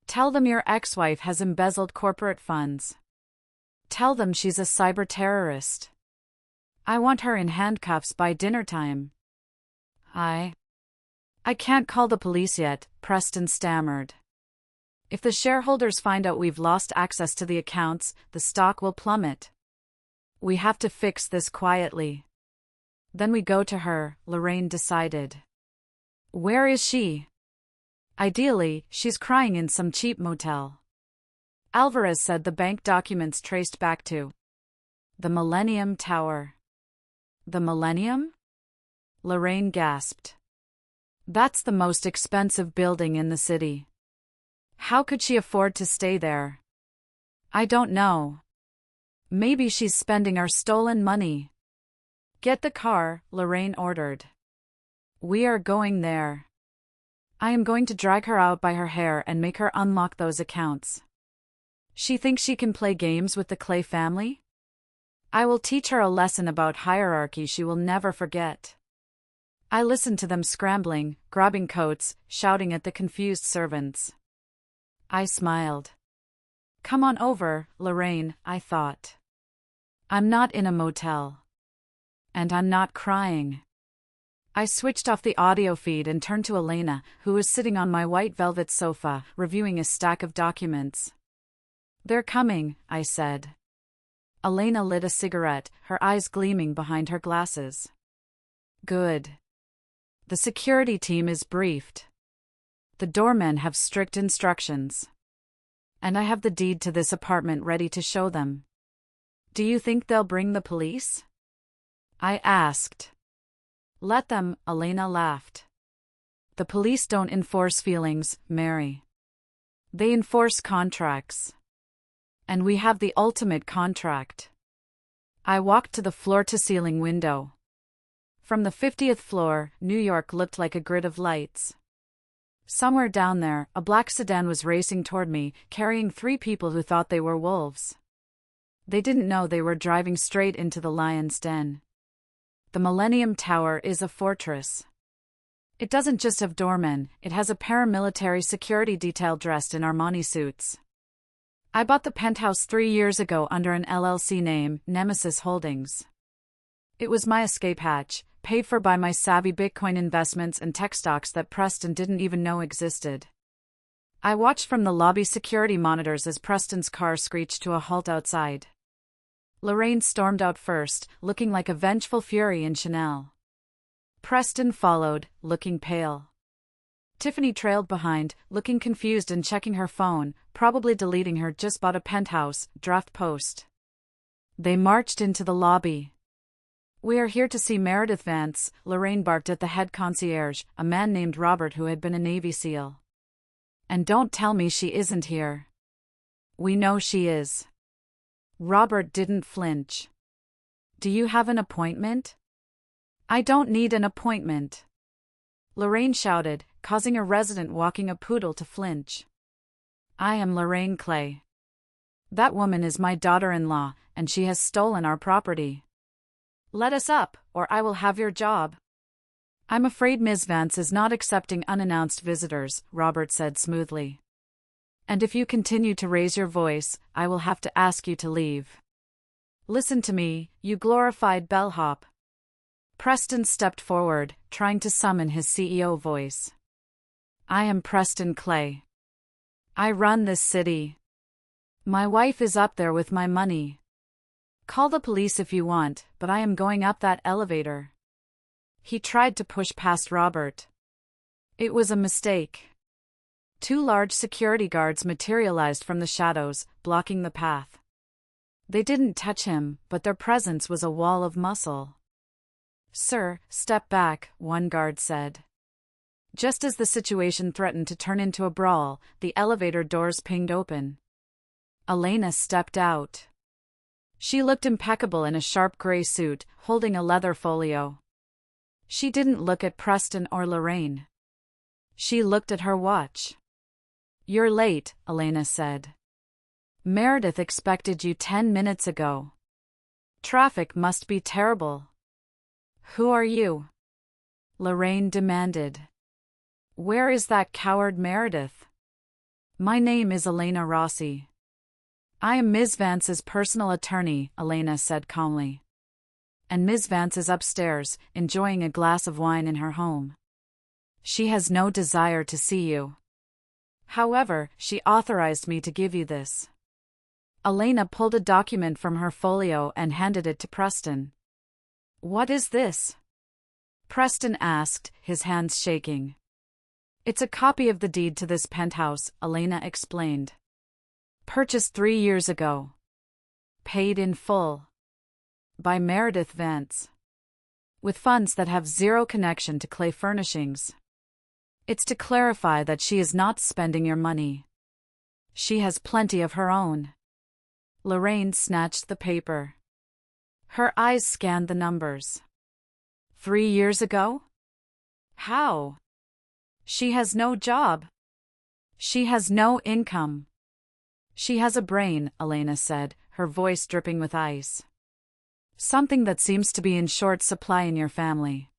Tell them your ex-wife has embezzled corporate funds. Tell them she's a cyber terrorist. I want her in handcuffs by dinner time. I can't call the police yet, Preston stammered. If the shareholders find out we've lost access to the accounts, the stock will plummet. We have to fix this quietly. Then we go to her, Lorraine decided. Where is she? Ideally, she's crying in some cheap motel. Alvarez said the bank documents traced back to the Millennium Tower. The Millennium? Lorraine gasped. That's the most expensive building in the city. How could she afford to stay there? I don't know. Maybe she's spending our stolen money. Get the car, Lorraine ordered. We are going there. I am going to drag her out by her hair and make her unlock those accounts. She thinks she can play games with the Clay family? I will teach her a lesson about hierarchy she will never forget. I listened to them scrambling, grabbing coats, shouting at the confused servants. I smiled. Come on over, Lorraine, I thought. I'm not in a motel. And I'm not crying. I switched off the audio feed and turned to Elena, who was sitting on my white velvet sofa, reviewing a stack of documents. They're coming, I said. Elena lit a cigarette, her eyes gleaming behind her glasses. Good. The security team is briefed. The doormen have strict instructions. And I have the deed to this apartment ready to show them. Do you think they'll bring the police? I asked. Let them, Elena laughed. The police don't enforce feelings, Mary. They enforce contracts. And we have the ultimate contract. I walked to the floor-to-ceiling window. From the 50th floor, New York looked like a grid of lights. Somewhere down there, a black sedan was racing toward me, carrying 3 people who thought they were wolves. They didn't know they were driving straight into the lion's den. The Millennium Tower is a fortress. It doesn't just have doormen, it has a paramilitary security detail dressed in Armani suits. I bought the Penthouse 3 years ago under an LLC name, Nemesis Holdings. It was my escape hatch, paid for by my savvy Bitcoin investments and tech stocks that Preston didn't even know existed. I watched from the lobby security monitors as Preston's car screeched to a halt outside. Lorraine stormed out first, looking like a vengeful fury in Chanel. Preston followed, looking pale. Tiffany trailed behind, looking confused and checking her phone, probably deleting her just bought a Penthouse draft post. They marched into the lobby. We are here to see Meredith Vance, Lorraine barked at the head concierge, a man named Robert who had been a Navy SEAL. And don't tell me she isn't here. We know she is. Robert didn't flinch. Do you have an appointment? I don't need an appointment. Lorraine shouted, causing a resident walking a poodle to flinch. I am Lorraine Clay. That woman is my daughter-in-law, and she has stolen our property. Let us up, or I will have your job. I'm afraid Ms. Vance is not accepting unannounced visitors, Robert said smoothly. And if you continue to raise your voice, I will have to ask you to leave. Listen to me, you glorified bellhop. Preston stepped forward, trying to summon his CEO voice. I am Preston Clay. I run this city. My wife is up there with my money. Call the police if you want, but I am going up that elevator. He tried to push past Robert. It was a mistake. 2 large security guards materialized from the shadows, blocking the path. They didn't touch him, but their presence was a wall of muscle. Sir, step back, one guard said. Just as the situation threatened to turn into a brawl, the elevator doors pinged open. Elena stepped out. She looked impeccable in a sharp gray suit, holding a leather folio. She didn't look at Preston or Lorraine. She looked at her watch. You're late, Elena said. Meredith expected you 10 minutes ago. Traffic must be terrible. Who are you? Lorraine demanded. Where is that coward Meredith? My name is Elena Rossi. I am Ms. Vance's personal attorney, Elena said calmly. And Ms. Vance is upstairs, enjoying a glass of wine in her home. She has no desire to see you. However, she authorized me to give you this. Elena pulled a document from her folio and handed it to Preston. What is this? Preston asked, his hands shaking. It's a copy of the deed to this penthouse, Elena explained. Purchased 3 years ago. Paid in full. By Meredith Vance. With funds that have zero connection to Clay Furnishings. It's to clarify that she is not spending your money. She has plenty of her own. Lorraine snatched the paper. Her eyes scanned the numbers. 3 years ago? How? She has no job. She has no income. She has a brain, Elena said, her voice dripping with ice. Something that seems to be in short supply in your family.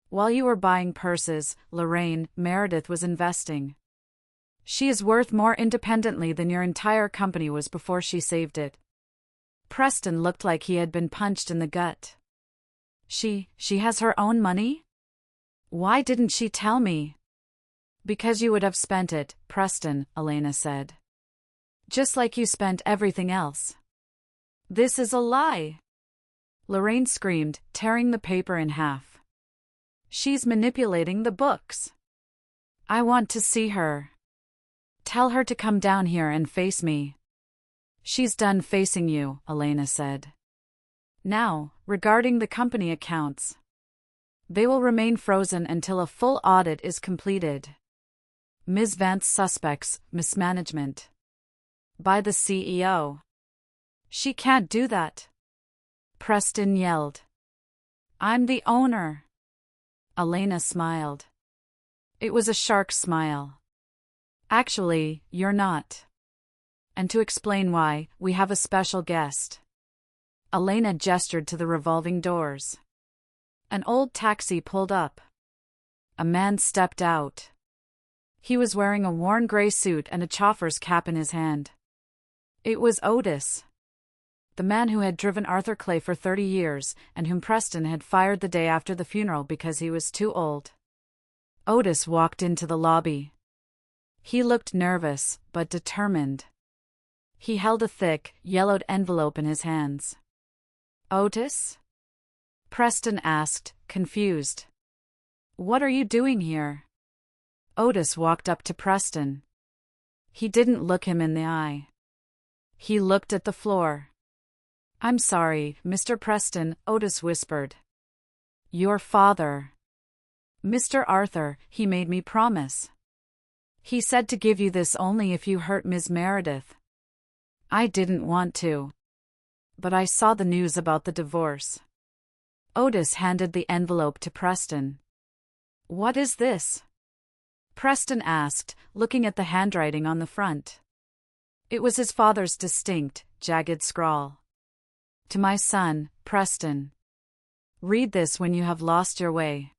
While you were buying purses, Lorraine, Meredith was investing. She is worth more independently than your entire company was before she saved it. Preston looked like he had been punched in the gut. She has her own money? Why didn't she tell me? Because you would have spent it, Preston, Elena said. Just like you spent everything else. This is a lie. Lorraine screamed, tearing the paper in half. She's manipulating the books. I want to see her. Tell her to come down here and face me. She's done facing you, Elena said. Now, regarding the company accounts. They will remain frozen until a full audit is completed. Ms. Vance suspects mismanagement. By the CEO. She can't do that. Preston yelled. I'm the owner. Elena smiled. It was a shark smile. Actually, you're not. And to explain why, we have a special guest. Elena gestured to the revolving doors. An old taxi pulled up. A man stepped out. He was wearing a worn gray suit and a chauffeur's cap in his hand. It was Otis. The man who had driven Arthur Clay for 30 years, and whom Preston had fired the day after the funeral because he was too old. Otis walked into the lobby. He looked nervous, but determined. He held a thick, yellowed envelope in his hands. Otis? Preston asked, confused. What are you doing here? Otis walked up to Preston. He didn't look him in the eye. He looked at the floor. I'm sorry, Mr. Preston, Otis whispered. Your father. Mr. Arthur, he made me promise. He said to give you this only if you hurt Ms. Meredith. I didn't want to. But I saw the news about the divorce. Otis handed the envelope to Preston. What is this? Preston asked, looking at the handwriting on the front. It was his father's distinct, jagged scrawl. To my son, Preston. Read this when you have lost your way.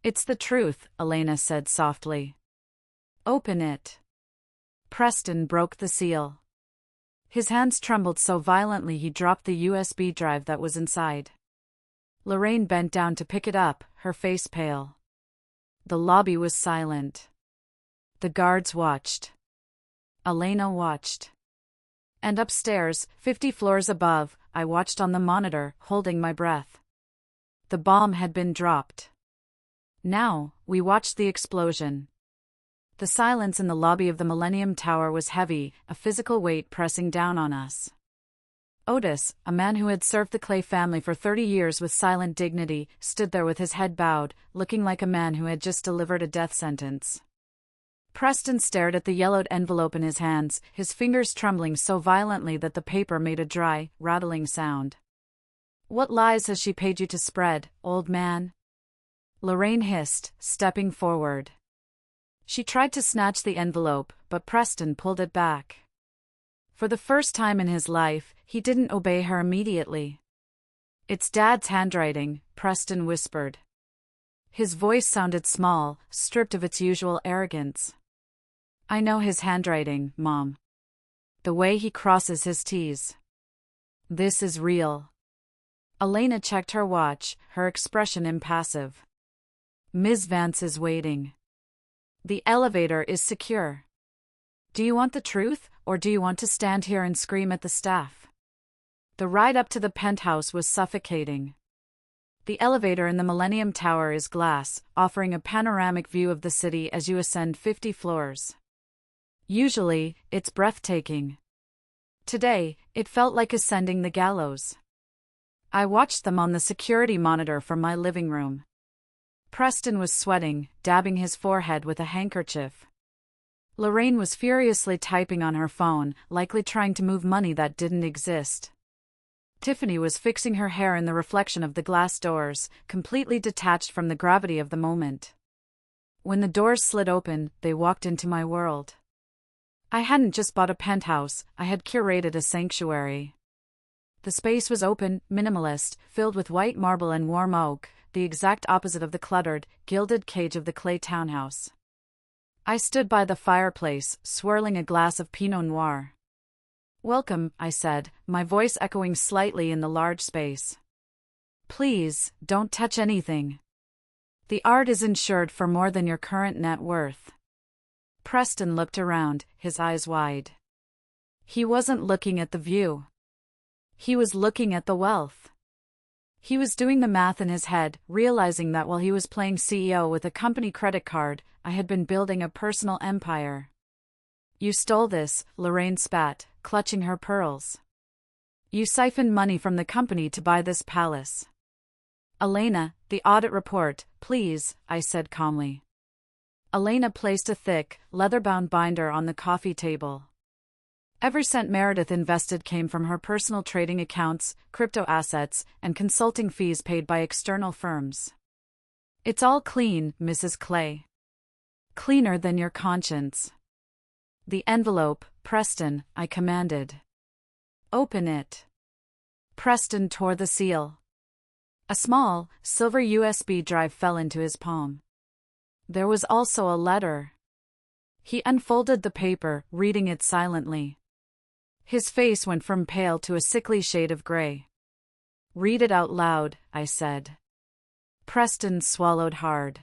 It's the truth, Elena said softly. Open it. Preston broke the seal. His hands trembled so violently he dropped the USB drive that was inside. Lorraine bent down to pick it up, her face pale. The lobby was silent. The guards watched. Elena watched. And upstairs, 50 floors above, I watched on the monitor, holding my breath. The bomb had been dropped. Now, we watched the explosion. The silence in the lobby of the Millennium Tower was heavy, a physical weight pressing down on us. Otis, a man who had served the Clay family for 30 years with silent dignity, stood there with his head bowed, looking like a man who had just delivered a death sentence. Preston stared at the yellowed envelope in his hands, his fingers trembling so violently that the paper made a dry, rattling sound. What lies has she paid you to spread, old man? Lorraine hissed, stepping forward. She tried to snatch the envelope, but Preston pulled it back. For the first time in his life, he didn't obey her immediately. It's Dad's handwriting, Preston whispered. His voice sounded small, stripped of its usual arrogance. I know his handwriting, Mom. The way he crosses his T's. This is real. Elena checked her watch, her expression impassive. Ms. Vance is waiting. The elevator is secure. Do you want the truth, or do you want to stand here and scream at the staff? The ride up to the penthouse was suffocating. The elevator in the Millennium Tower is glass, offering a panoramic view of the city as you ascend 50 floors. Usually, it's breathtaking. Today, it felt like ascending the gallows. I watched them on the security monitor from my living room. Preston was sweating, dabbing his forehead with a handkerchief. Lorraine was furiously typing on her phone, likely trying to move money that didn't exist. Tiffany was fixing her hair in the reflection of the glass doors, completely detached from the gravity of the moment. When the doors slid open, they walked into my world. I hadn't just bought a penthouse, I had curated a sanctuary. The space was open, minimalist, filled with white marble and warm oak, the exact opposite of the cluttered, gilded cage of the Clay townhouse. I stood by the fireplace, swirling a glass of Pinot Noir. Welcome, I said, my voice echoing slightly in the large space. Please, don't touch anything. The art is insured for more than your current net worth. Preston looked around, his eyes wide. He wasn't looking at the view. He was looking at the wealth. He was doing the math in his head, realizing that while he was playing CEO with a company credit card, I had been building a personal empire. You stole this, Lorraine spat, clutching her pearls. You siphoned money from the company to buy this palace. Elena, the audit report, please, I said calmly. Elena placed a thick, leather-bound binder on the coffee table. Every cent Meredith invested came from her personal trading accounts, crypto assets, and consulting fees paid by external firms. It's all clean, Mrs. Clay. Cleaner than your conscience. The envelope, Preston, I commanded. Open it. Preston tore the seal. A small, silver USB drive fell into his palm. There was also a letter. He unfolded the paper, reading it silently. His face went from pale to a sickly shade of gray. Read it out loud, I said. Preston swallowed hard.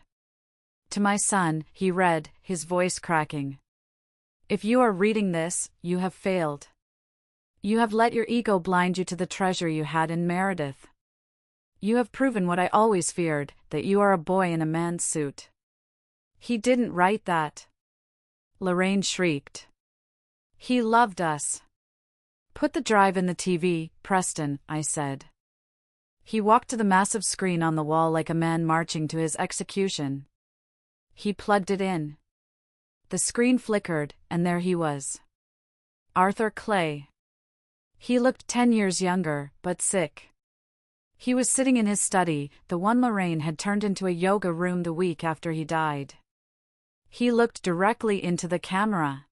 To my son, he read, his voice cracking. If you are reading this, you have failed. You have let your ego blind you to the treasure you had in Meredith. You have proven what I always feared, that you are a boy in a man's suit. He didn't write that. Lorraine shrieked. He loved us. Put the drive in the TV, Preston, I said. He walked to the massive screen on the wall like a man marching to his execution. He plugged it in. The screen flickered, and there he was. Arthur Clay. He looked 10 years younger, but sick. He was sitting in his study, the one Lorraine had turned into a yoga room the week after he died. He looked directly into the camera.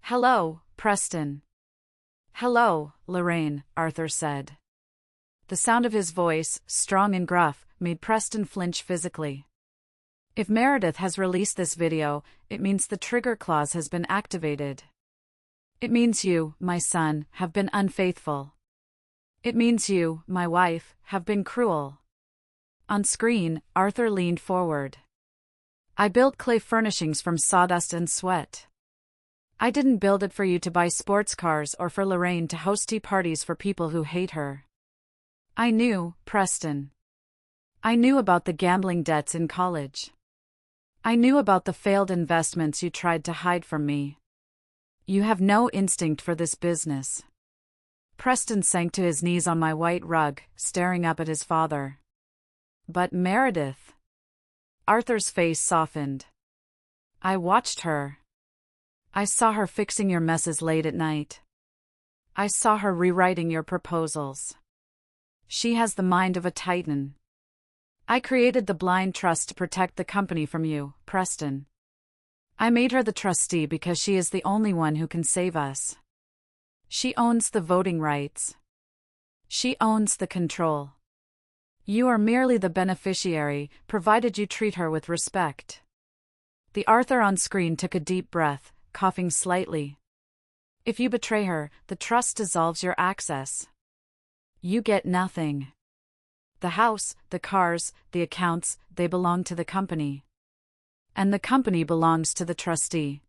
Hello, Preston. Hello, Lorraine, Arthur said. The sound of his voice, strong and gruff, made Preston flinch physically. If Meredith has released this video, it means the trigger clause has been activated. It means you, my son, have been unfaithful. It means you, my wife, have been cruel. On screen, Arthur leaned forward. I built clay furnishings from sawdust and sweat. I didn't build it for you to buy sports cars or for Lorraine to host tea parties for people who hate her. I knew, Preston. I knew about the gambling debts in college. I knew about the failed investments you tried to hide from me. You have no instinct for this business. Preston sank to his knees on my white rug, staring up at his father. But Meredith. Arthur's face softened. I watched her. I saw her fixing your messes late at night. I saw her rewriting your proposals. She has the mind of a titan. I created the blind trust to protect the company from you, Preston. I made her the trustee because she is the only one who can save us. She owns the voting rights. She owns the control. You are merely the beneficiary, provided you treat her with respect. The Arthur on screen took a deep breath, coughing slightly. If you betray her, the trust dissolves your access. You get nothing. The house, the cars, the accounts, they belong to the company. And the company belongs to the trustee.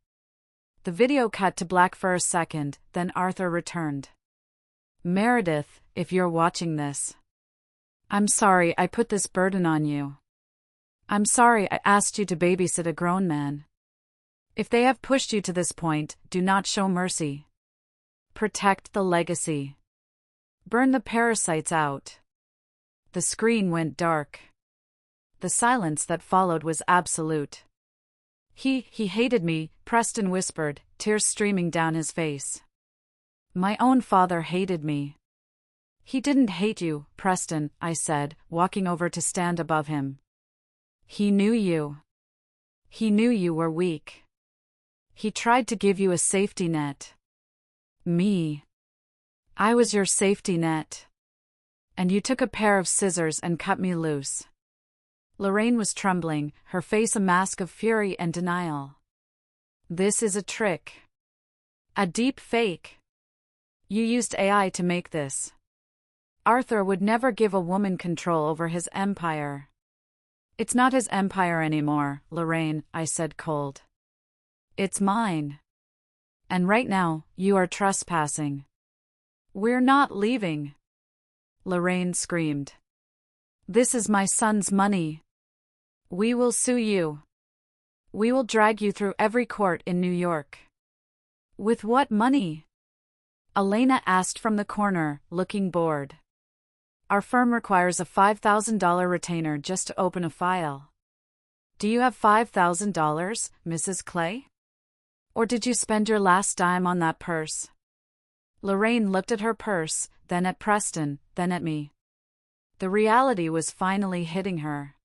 The video cut to black for a second, then Arthur returned. Meredith, if you're watching this. I'm sorry I put this burden on you. I'm sorry I asked you to babysit a grown man. If they have pushed you to this point, do not show mercy. Protect the legacy. Burn the parasites out. The screen went dark. The silence that followed was absolute. He hated me, Preston whispered, tears streaming down his face. My own father hated me. He didn't hate you, Preston, I said, walking over to stand above him. He knew you. He knew you were weak. He tried to give you a safety net. Me. I was your safety net. And you took a pair of scissors and cut me loose. Lorraine was trembling, her face a mask of fury and denial. This is a trick. A deep fake. You used AI to make this. Arthur would never give a woman control over his empire. It's not his empire anymore, Lorraine, I said cold. It's mine. And right now, you are trespassing. We're not leaving. Lorraine screamed. This is my son's money. We will sue you. We will drag you through every court in New York. With what money? Elena asked from the corner, looking bored. Our firm requires a $5,000 retainer just to open a file. Do you have $5,000, Mrs. Clay? Or did you spend your last dime on that purse? Lorraine looked at her purse, then at Preston, then at me. The reality was finally hitting her.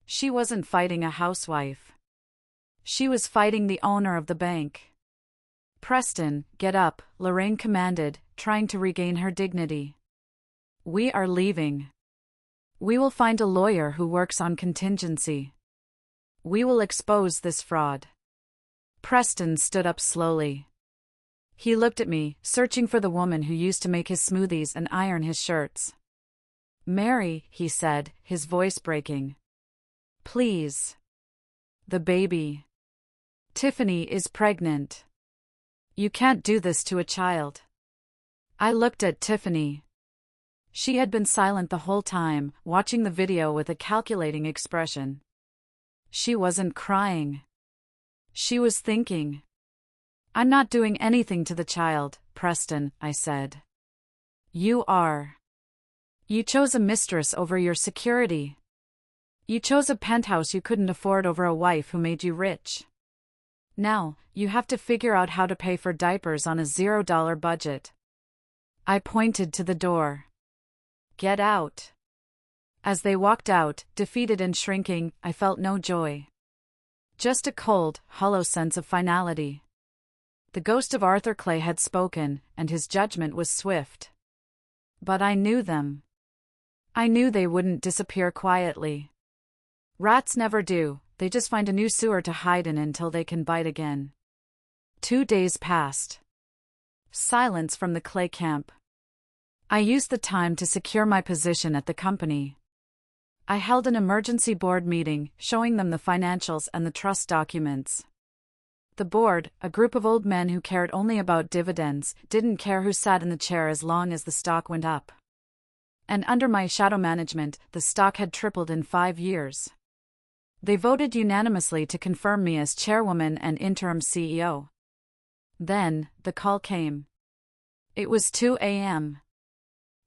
She wasn't fighting a housewife. She was fighting the owner of the bank. Preston, get up, Lorraine commanded, trying to regain her dignity. We are leaving. We will find a lawyer who works on contingency. We will expose this fraud. Preston stood up slowly. He looked at me, searching for the woman who used to make his smoothies and iron his shirts. Mary, he said, his voice breaking. Please. The baby. Tiffany is pregnant. You can't do this to a child. I looked at Tiffany. She had been silent the whole time, watching the video with a calculating expression. She wasn't crying. She was thinking. I'm not doing anything to the child, Preston, I said. You are. You chose a mistress over your security. You chose a penthouse you couldn't afford over a wife who made you rich. Now, you have to figure out how to pay for diapers on a $0 budget. I pointed to the door. Get out. As they walked out, defeated and shrinking, I felt no joy. Just a cold, hollow sense of finality. The ghost of Arthur Clay had spoken, and his judgment was swift. But I knew them. I knew they wouldn't disappear quietly. Rats never do, they just find a new sewer to hide in until they can bite again. 2 days passed. Silence from the Clay camp. I used the time to secure my position at the company. I held an emergency board meeting, showing them the financials and the trust documents. The board, a group of old men who cared only about dividends, didn't care who sat in the chair as long as the stock went up. And under my shadow management, the stock had tripled in 5 years. They voted unanimously to confirm me as chairwoman and interim CEO. Then, the call came. It was 2 a.m.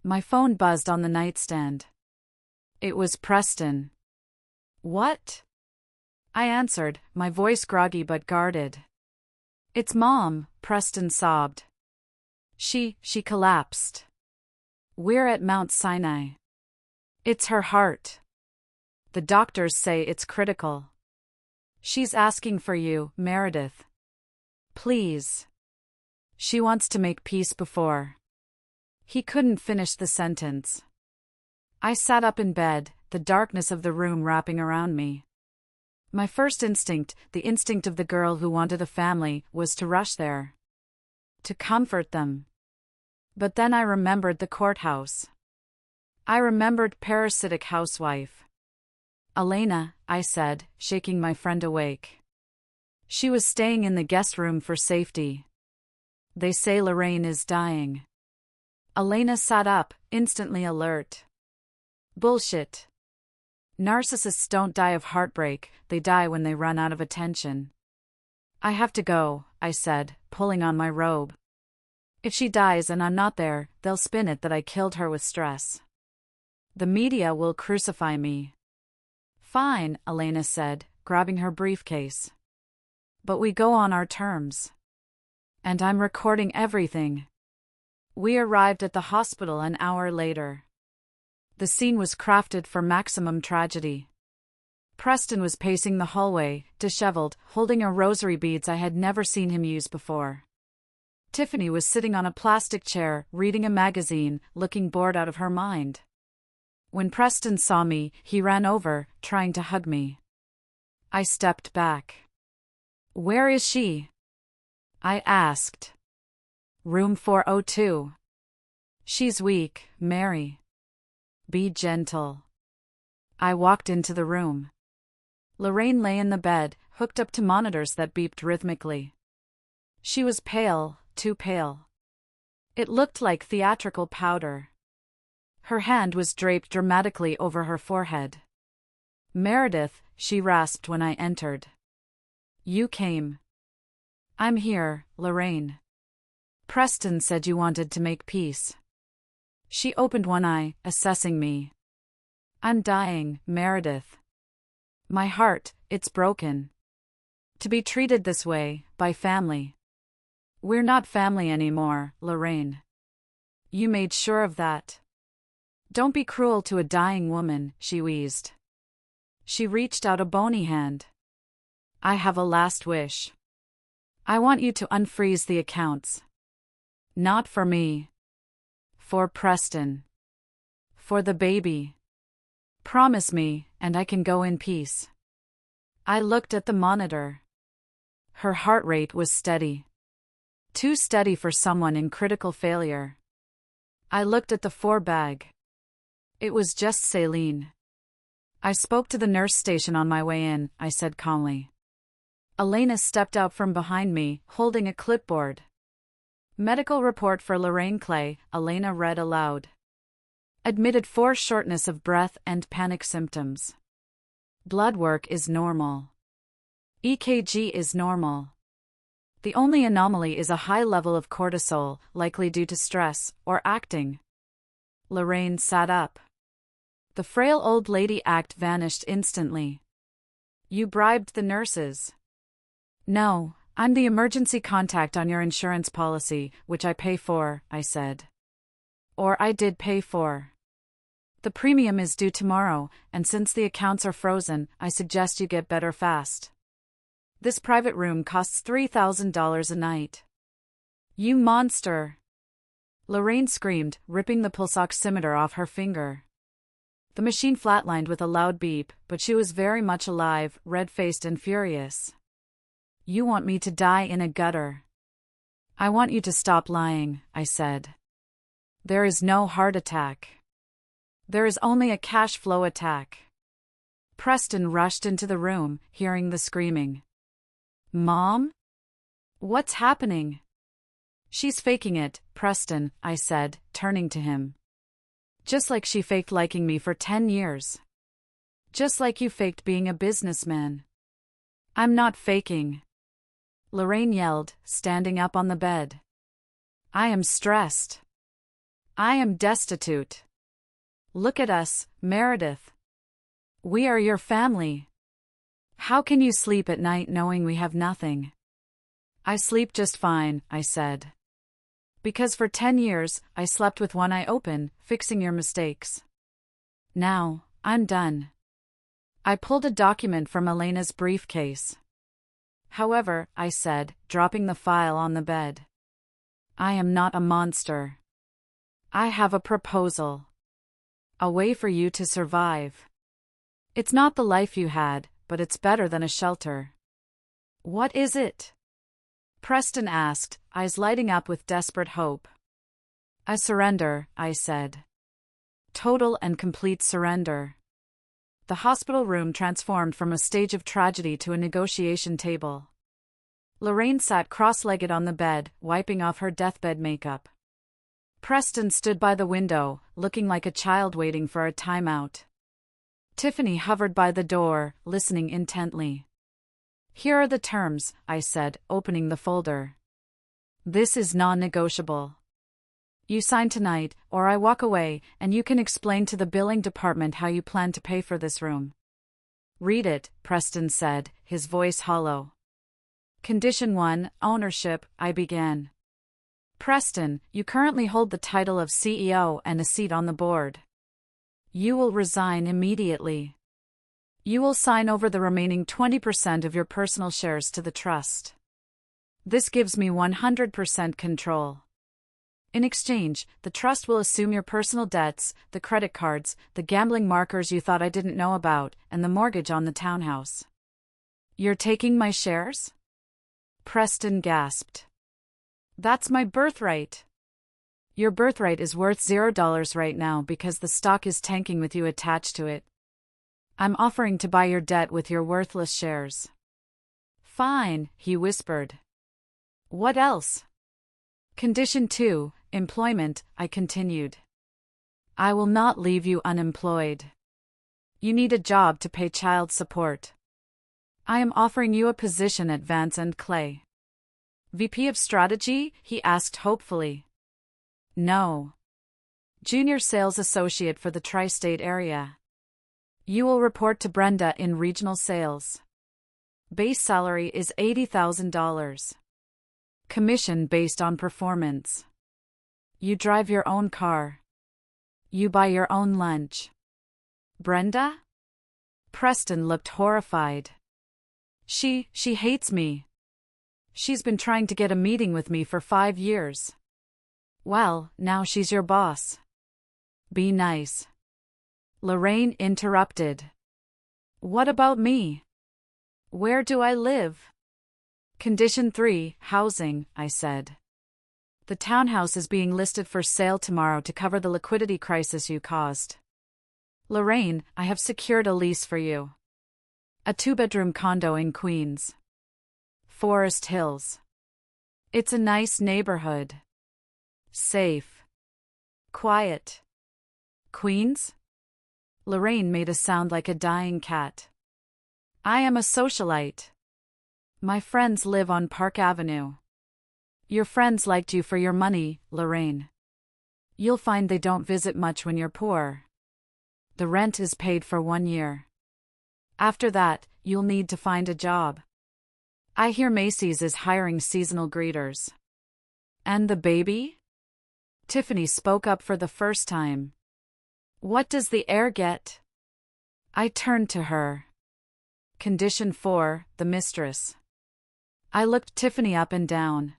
My phone buzzed on the nightstand. It was Preston. What? I answered, my voice groggy but guarded. It's Mom, Preston sobbed. She collapsed. We're at Mount Sinai. It's her heart. The doctors say it's critical. She's asking for you, Meredith. Please. She wants to make peace before. He couldn't finish the sentence. I sat up in bed, the darkness of the room wrapping around me. My first instinct, the instinct of the girl who wanted a family, was to rush there. To comfort them. But then I remembered the courthouse. I remembered parasitic housewife. Elena, I said, shaking my friend awake. She was staying in the guest room for safety. They say Lorraine is dying. Elena sat up, instantly alert. Bullshit. Narcissists don't die of heartbreak, they die when they run out of attention. I have to go, I said, pulling on my robe. If she dies and I'm not there, they'll spin it that I killed her with stress. The media will crucify me. Fine, Elena said, grabbing her briefcase. But we go on our terms. And I'm recording everything. We arrived at the hospital an hour later. The scene was crafted for maximum tragedy. Preston was pacing the hallway, disheveled, holding a rosary beads I had never seen him use before. Tiffany was sitting on a plastic chair, reading a magazine, looking bored out of her mind. When Preston saw me, he ran over, trying to hug me. I stepped back. Where is she? I asked. Room 402. She's weak, Mary. Be gentle. I walked into the room. Lorraine lay in the bed, hooked up to monitors that beeped rhythmically. She was pale, too pale. It looked like theatrical powder. Her hand was draped dramatically over her forehead. Meredith, she rasped when I entered. You came. I'm here, Lorraine. Preston said you wanted to make peace. She opened one eye, assessing me. I'm dying, Meredith. My heart, it's broken. To be treated this way, by family. We're not family anymore, Lorraine. You made sure of that. Don't be cruel to a dying woman, she wheezed. She reached out a bony hand. I have a last wish. I want you to unfreeze the accounts. Not for me. For Preston. For the baby. Promise me, and I can go in peace. I looked at the monitor. Her heart rate was steady. Too steady for someone in critical failure. I looked at the 4 bag. It was just saline. I spoke to the nurse station on my way in, I said calmly. Elena stepped out from behind me, holding a clipboard. Medical report for Lorraine Clay, Elena read aloud. Admitted for shortness of breath and panic symptoms. Blood work is normal. EKG is normal. The only anomaly is a high level of cortisol, likely due to stress or acting. Lorraine sat up. The frail old lady act vanished instantly. You bribed the nurses. No, I'm the emergency contact on your insurance policy, which I pay for, I said. Or I did pay for. The premium is due tomorrow, and since the accounts are frozen, I suggest you get better fast. This private room costs $3,000 a night. You monster! Lorraine screamed, ripping the pulse oximeter off her finger. The machine flatlined with a loud beep, but she was very much alive, red-faced and furious. You want me to die in a gutter? I want you to stop lying, I said. There is no heart attack. There is only a cash flow attack. Preston rushed into the room, hearing the screaming. Mom? What's happening? She's faking it, Preston, I said, turning to him. Just like she faked liking me for 10 years. Just like you faked being a businessman. I'm not faking. Lorraine yelled, standing up on the bed. I am stressed. I am destitute. Look at us, Meredith. We are your family. How can you sleep at night knowing we have nothing? I sleep just fine, I said. Because for 10 years, I slept with one eye open, fixing your mistakes. Now, I'm done. I pulled a document from Elena's briefcase. However, I said, dropping the file on the bed. I am not a monster. I have a proposal. A way for you to survive. It's not the life you had, but it's better than a shelter. What is it? Preston asked, eyes lighting up with desperate hope. A surrender, I said. Total and complete surrender. The hospital room transformed from a stage of tragedy to a negotiation table. Lorraine sat cross-legged on the bed, wiping off her deathbed makeup. Preston stood by the window, looking like a child waiting for a timeout. Tiffany hovered by the door, listening intently. Here are the terms, I said, opening the folder. This is non-negotiable. You sign tonight, or I walk away, and you can explain to the billing department how you plan to pay for this room. Read it, Preston said, his voice hollow. Condition 1, ownership, I began. Preston, you currently hold the title of CEO and a seat on the board. You will resign immediately. You will sign over the remaining 20% of your personal shares to the trust. This gives me 100% control. In exchange, the trust will assume your personal debts, the credit cards, the gambling markers you thought I didn't know about, and the mortgage on the townhouse. You're taking my shares? Preston gasped. That's my birthright. Your birthright is worth $0 right now because the stock is tanking with you attached to it. I'm offering to buy your debt with your worthless shares. Fine, he whispered. What else? Condition 2, employment, I continued. I will not leave you unemployed. You need a job to pay child support. I am offering you a position at Vance and Clay. VP of Strategy? He asked hopefully. No. Junior Sales Associate for the tri-state area. You will report to Brenda in regional sales. Base salary is $80,000. Commission based on performance. You drive your own car. You buy your own lunch. Brenda? Preston looked horrified. She hates me. She's been trying to get a meeting with me for 5 years. Well, now she's your boss. Be nice. Lorraine interrupted. What about me? Where do I live? Condition 3, housing, I said. The townhouse is being listed for sale tomorrow to cover the liquidity crisis you caused. Lorraine, I have secured a lease for you. A 2-bedroom condo in Queens. Forest Hills. It's a nice neighborhood. Safe. Quiet. Queens? Lorraine made a sound like a dying cat. I am a socialite. My friends live on Park Avenue. Your friends liked you for your money, Lorraine. You'll find they don't visit much when you're poor. The rent is paid for 1 year. After that, you'll need to find a job. I hear Macy's is hiring seasonal greeters. And the baby? Tiffany spoke up for the first time. What does the heir get? I turned to her. Condition 4, the mistress. I looked Tiffany up and down.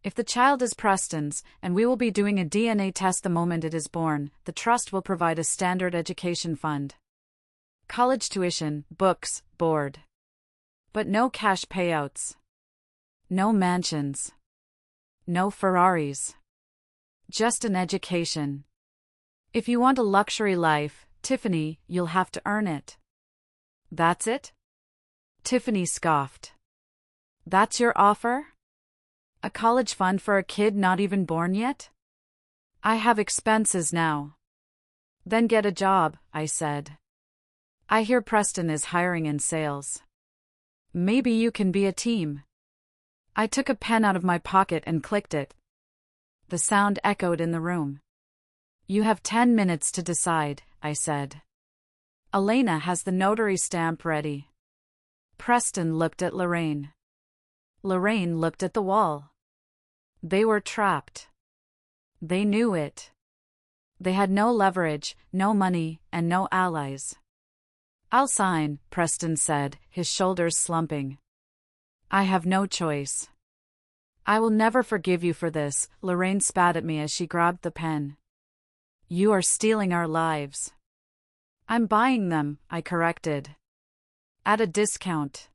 If the child is Preston's, and we will be doing a DNA test the moment it is born, the trust will provide a standard education fund. College tuition, books, board. But no cash payouts. No mansions. No Ferraris. Just an education. If you want a luxury life, Tiffany, you'll have to earn it. That's it? Tiffany scoffed. That's your offer? A college fund for a kid not even born yet? I have expenses now. Then get a job, I said. I hear Preston is hiring in sales. Maybe you can be a team. I took a pen out of my pocket and clicked it. The sound echoed in the room. You have 10 minutes to decide, I said. Elena has the notary stamp ready. Preston looked at Lorraine. Lorraine looked at the wall. They were trapped. They knew it. They had no leverage, no money, and no allies. I'll sign, Preston said, his shoulders slumping. I have no choice. I will never forgive you for this, Lorraine spat at me as she grabbed the pen. You are stealing our lives. I'm buying them, I corrected. At a discount.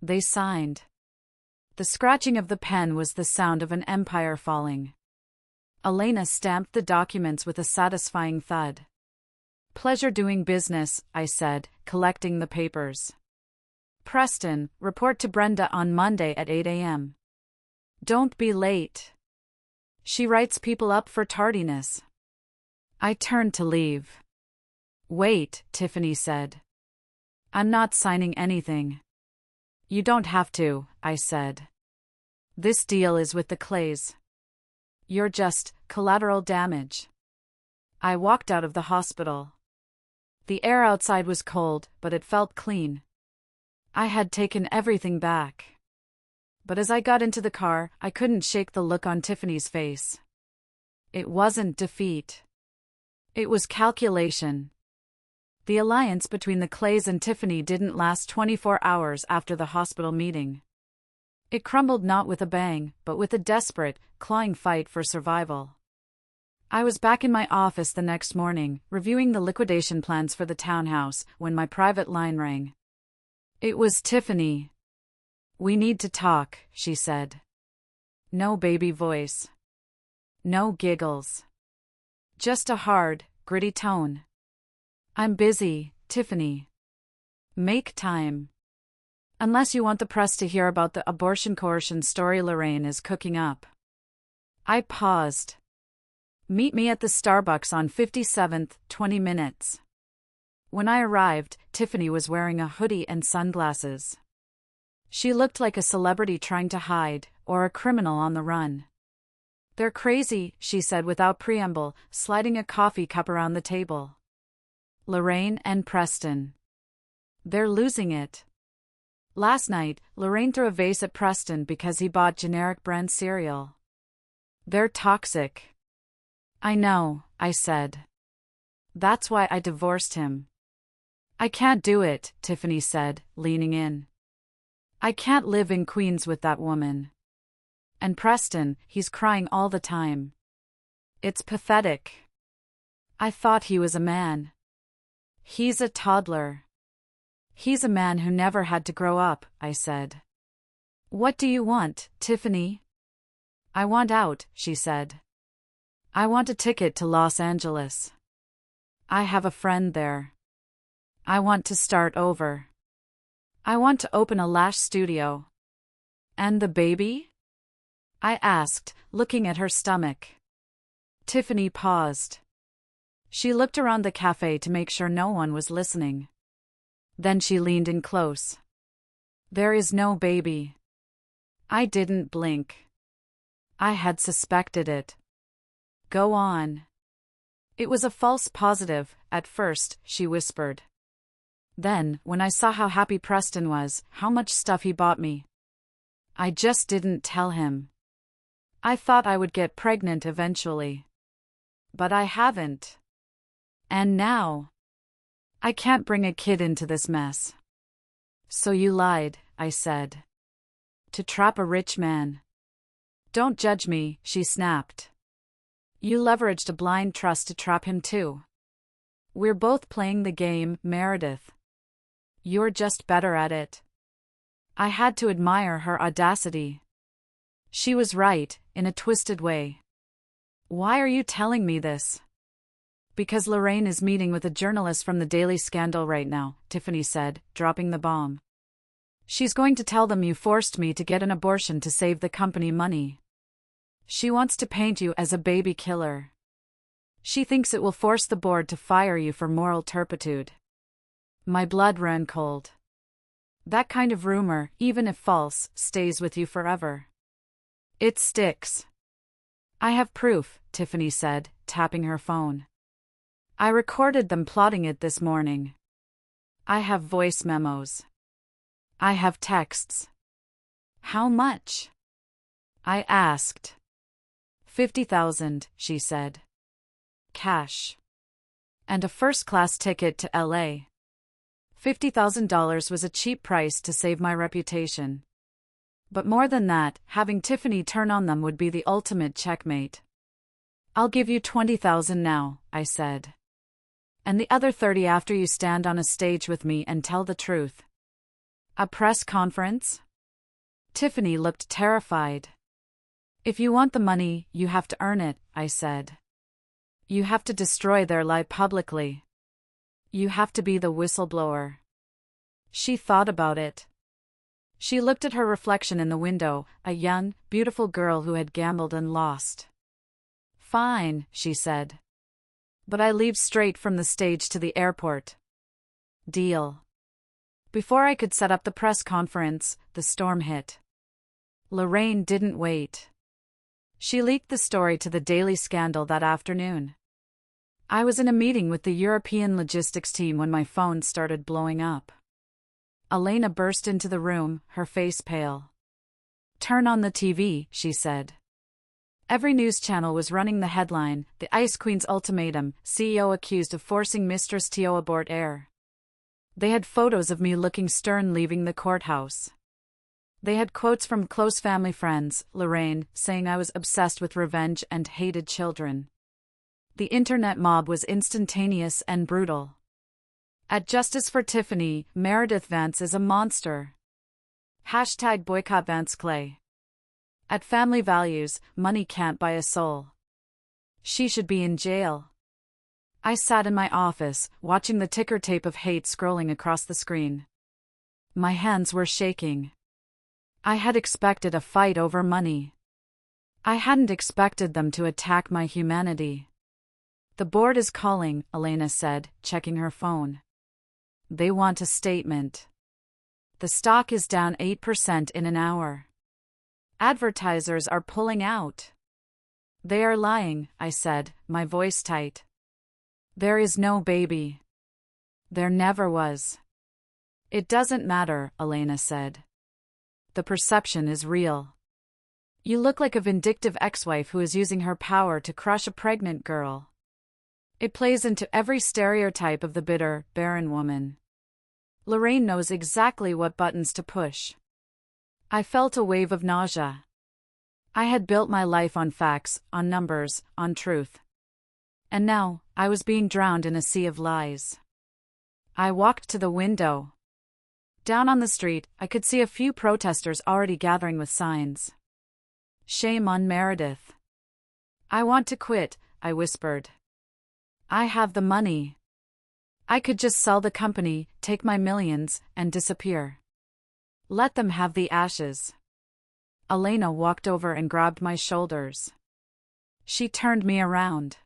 They signed. The scratching of the pen was the sound of an empire falling. Elena stamped the documents with a satisfying thud. Pleasure doing business, I said, collecting the papers. Preston, report to Brenda on Monday at 8 a.m. Don't be late. She writes people up for tardiness. I turned to leave. Wait, Tiffany said. I'm not signing anything. You don't have to, I said. This deal is with the Clays. You're just collateral damage. I walked out of the hospital. The air outside was cold, but it felt clean. I had taken everything back. But as I got into the car, I couldn't shake the look on Tiffany's face. It wasn't defeat. It was calculation. The alliance between the Clays and Tiffany didn't last 24 hours after the hospital meeting. It crumbled not with a bang, but with a desperate, clawing fight for survival. I was back in my office the next morning, reviewing the liquidation plans for the townhouse, when my private line rang. It was Tiffany. We need to talk, she said. No baby voice. No giggles. Just a hard, gritty tone. I'm busy, Tiffany. Make time. Unless you want the press to hear about the abortion coercion story Lorraine is cooking up. I paused. Meet me at the Starbucks on 57th, 20 minutes. When I arrived, Tiffany was wearing a hoodie and sunglasses. She looked like a celebrity trying to hide, or a criminal on the run. They're crazy, she said without preamble, sliding a coffee cup around the table. Lorraine and Preston. They're losing it. Last night, Lorraine threw a vase at Preston because he bought generic brand cereal. They're toxic. I know, I said. That's why I divorced him. I can't do it, Tiffany said, leaning in. I can't live in Queens with that woman. And Preston, he's crying all the time. It's pathetic. I thought he was a man. He's a toddler. He's a man who never had to grow up, I said. What do you want, Tiffany? I want out, she said. I want a ticket to Los Angeles. I have a friend there. I want to start over. I want to open a lash studio. And the baby? I asked, looking at her stomach. Tiffany paused. She looked around the cafe to make sure no one was listening. Then she leaned in close. There is no baby. I didn't blink. I had suspected it. Go on. It was a false positive, at first, she whispered. Then, when I saw how happy Preston was, how much stuff he bought me, I just didn't tell him. I thought I would get pregnant eventually. But I haven't. And now, I can't bring a kid into this mess. So you lied, I said. To trap a rich man. Don't judge me, she snapped. You leveraged a blind trust to trap him too. We're both playing the game, Meredith. You're just better at it. I had to admire her audacity. She was right, in a twisted way. Why are you telling me this? Because Lorraine is meeting with a journalist from the Daily Scandal right now, Tiffany said, dropping the bomb. She's going to tell them you forced me to get an abortion to save the company money. She wants to paint you as a baby killer. She thinks it will force the board to fire you for moral turpitude. My blood ran cold. That kind of rumor, even if false, stays with you forever. It sticks. I have proof, Tiffany said, tapping her phone. I recorded them plotting it this morning. I have voice memos. I have texts. How much? I asked. 50,000, she said. Cash. And a first-class ticket to LA. $50,000 was a cheap price to save my reputation. But more than that, having Tiffany turn on them would be the ultimate checkmate. I'll give you 20,000 now, I said. And the other 30 after you stand on a stage with me and tell the truth. A press conference? Tiffany looked terrified. If you want the money, you have to earn it, I said. You have to destroy their lie publicly. You have to be the whistleblower. She thought about it. She looked at her reflection in the window, a young, beautiful girl who had gambled and lost. Fine, she said. But I leave straight from the stage to the airport. Deal. Before I could set up the press conference, the storm hit. Lorraine didn't wait. She leaked the story to the Daily Scandal that afternoon. I was in a meeting with the European logistics team when my phone started blowing up. Elena burst into the room, her face pale. Turn on the TV, she said. Every news channel was running the headline, "The Ice Queen's Ultimatum, CEO accused of forcing Mistress to abort heir." They had photos of me looking stern leaving the courthouse. They had quotes from close family friends, Lorraine, saying I was obsessed with revenge and hated children. The internet mob was instantaneous and brutal. At Justice for Tiffany, Meredith Vance is a monster. Hashtag boycott Vance Clay. At Family Values, money can't buy a soul. She should be in jail. I sat in my office, watching the ticker tape of hate scrolling across the screen. My hands were shaking. I had expected a fight over money. I hadn't expected them to attack my humanity. The board is calling, Elena said, checking her phone. They want a statement. The stock is down 8% in an hour. Advertisers are pulling out. They are lying, I said, my voice tight. There is no baby. There never was. It doesn't matter, Elena said. The perception is real. You look like a vindictive ex-wife who is using her power to crush a pregnant girl. It plays into every stereotype of the bitter, barren woman. Lorraine knows exactly what buttons to push. I felt a wave of nausea. I had built my life on facts, on numbers, on truth. And now, I was being drowned in a sea of lies. I walked to the window. Down on the street, I could see a few protesters already gathering with signs. Shame on Meredith. I want to quit, I whispered. I have the money. I could just sell the company, take my millions, and disappear. Let them have the ashes. Elena walked over and grabbed my shoulders. She turned me around.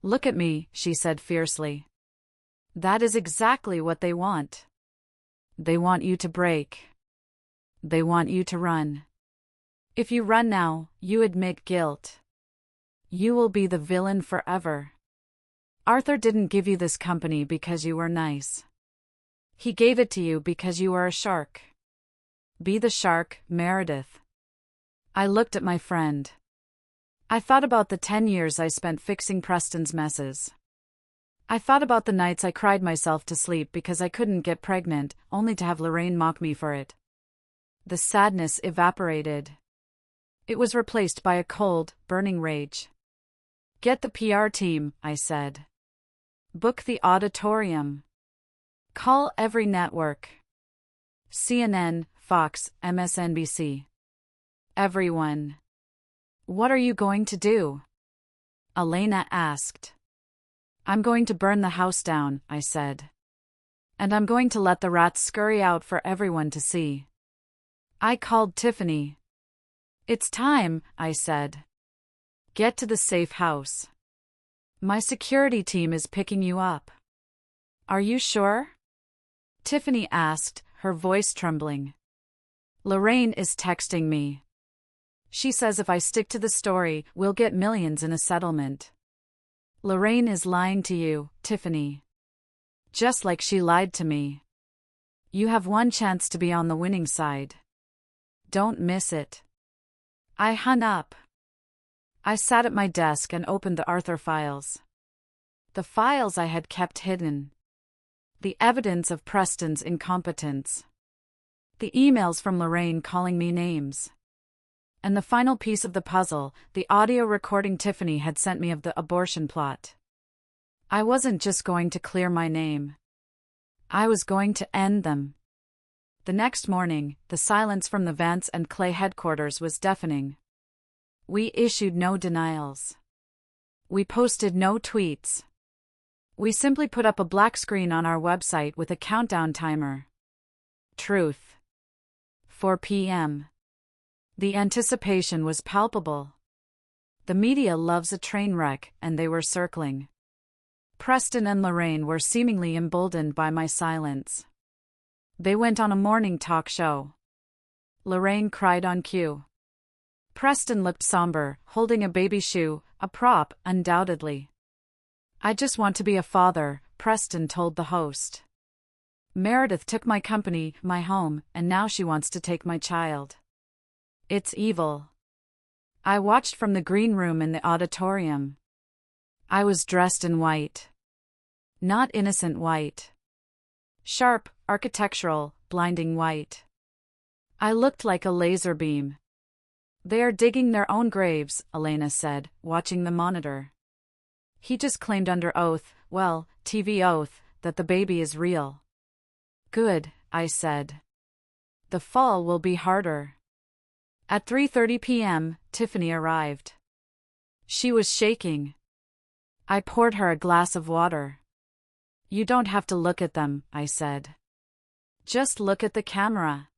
Look at me, she said fiercely. That is exactly what they want. They want you to break. They want you to run. If you run now, you admit guilt. You will be the villain forever. Arthur didn't give you this company because you were nice. He gave it to you because you were a shark. Be the shark, Meredith. I looked at my friend. I thought about the 10 years I spent fixing Preston's messes. I thought about the nights I cried myself to sleep because I couldn't get pregnant, only to have Lorraine mock me for it. The sadness evaporated. It was replaced by a cold, burning rage. Get the PR team, I said. Book the auditorium. Call every network. CNN, Fox, MSNBC. Everyone. What are you going to do? Elena asked. I'm going to burn the house down, I said. And I'm going to let the rats scurry out for everyone to see. I called Tiffany. It's time, I said. Get to the safe house. My security team is picking you up. Are you sure? Tiffany asked, her voice trembling. Lorraine is texting me. She says if I stick to the story, we'll get millions in a settlement. Lorraine is lying to you, Tiffany. Just like she lied to me. You have one chance to be on the winning side. Don't miss it. I hung up. I sat at my desk and opened the Arthur files. The files I had kept hidden. The evidence of Preston's incompetence. The emails from Lorraine calling me names. And the final piece of the puzzle, the audio recording Tiffany had sent me of the abortion plot. I wasn't just going to clear my name. I was going to end them. The next morning, the silence from the Vance and Clay headquarters was deafening. We issued no denials. We posted no tweets. We simply put up a black screen on our website with a countdown timer. Truth. 4 p.m. The anticipation was palpable. The media loves a train wreck, and they were circling. Preston and Lorraine were seemingly emboldened by my silence. They went on a morning talk show. Lorraine cried on cue. Preston looked somber, holding a baby shoe, a prop, undoubtedly. I just want to be a father, Preston told the host. Meredith took my company, my home, and now she wants to take my child. It's evil. I watched from the green room in the auditorium. I was dressed in white. Not innocent white. Sharp, architectural, blinding white. I looked like a laser beam. They are digging their own graves, Elena said, watching the monitor. He just claimed under oath, well, TV oath, that the baby is real. Good, I said. The fall will be harder. At 3:30 p.m., Tiffany arrived. She was shaking. I poured her a glass of water. You don't have to look at them, I said. Just look at the camera.